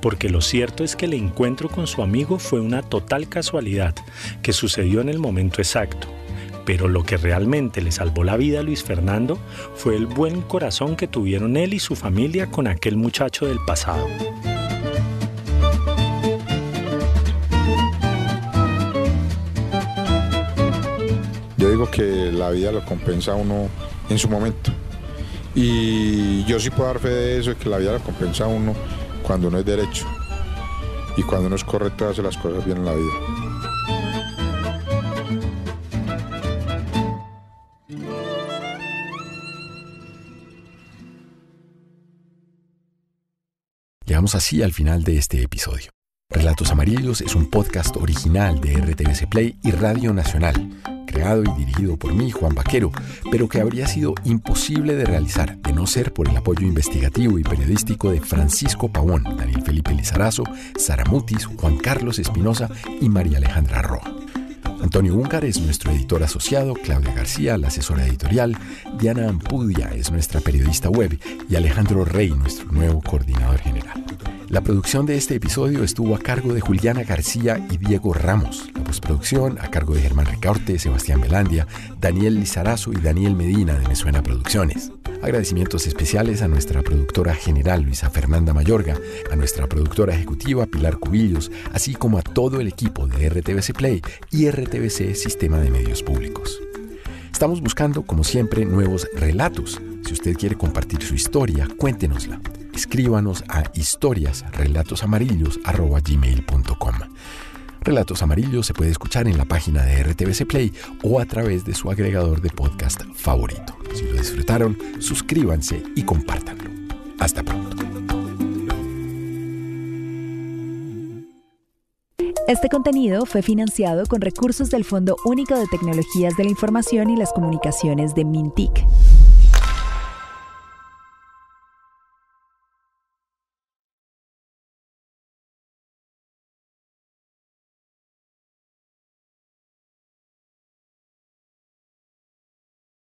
[SPEAKER 9] porque lo cierto es que el encuentro con su amigo fue una total casualidad que sucedió en el momento exacto. Pero lo que realmente le salvó la vida a Luis Fernando fue el buen corazón que tuvieron él y su familia con aquel muchacho del pasado.
[SPEAKER 7] Yo digo que la vida lo compensa a uno en su momento. Y yo sí puedo dar fe de eso, de que la vida lo compensa a uno cuando uno es derecho. Y cuando uno es correcto, hace las cosas bien en la vida.
[SPEAKER 1] Llegamos así al final de este episodio. Relatos Amarillos es un podcast original de RTVC Play y Radio Nacional, creado y dirigido por mí, Juan Vaquero, pero que habría sido imposible de realizar de no ser por el apoyo investigativo y periodístico de Francisco Pavón, Daniel Felipe Lizarazo, Sara Mutis, Juan Carlos Espinosa y María Alejandra Roa. Antonio Úngar es nuestro editor asociado, Claudia García, la asesora editorial, Diana Ampudia es nuestra periodista web y Alejandro Rey, nuestro nuevo coordinador general. La producción de este episodio estuvo a cargo de Juliana García y Diego Ramos. La postproducción a cargo de Germán Ricaurte, Sebastián Belandia, Daniel Lizarazo y Daniel Medina de Me Suena Producciones. Agradecimientos especiales a nuestra productora general Luisa Fernanda Mayorga, a nuestra productora ejecutiva Pilar Cubillos, así como a todo el equipo de RTVC Play y RTVC Sistema de Medios Públicos. Estamos buscando, como siempre, nuevos relatos. Si usted quiere compartir su historia, cuéntenosla. Escríbanos a historiasrelatosamarillos@gmail.com. Relatos Amarillos se puede escuchar en la página de RTVC Play o a través de su agregador de podcast favorito. Si lo disfrutaron, suscríbanse y compártanlo. Hasta pronto.
[SPEAKER 5] Este contenido fue financiado con recursos del Fondo Único de Tecnologías de la Información y las Comunicaciones de MINTIC.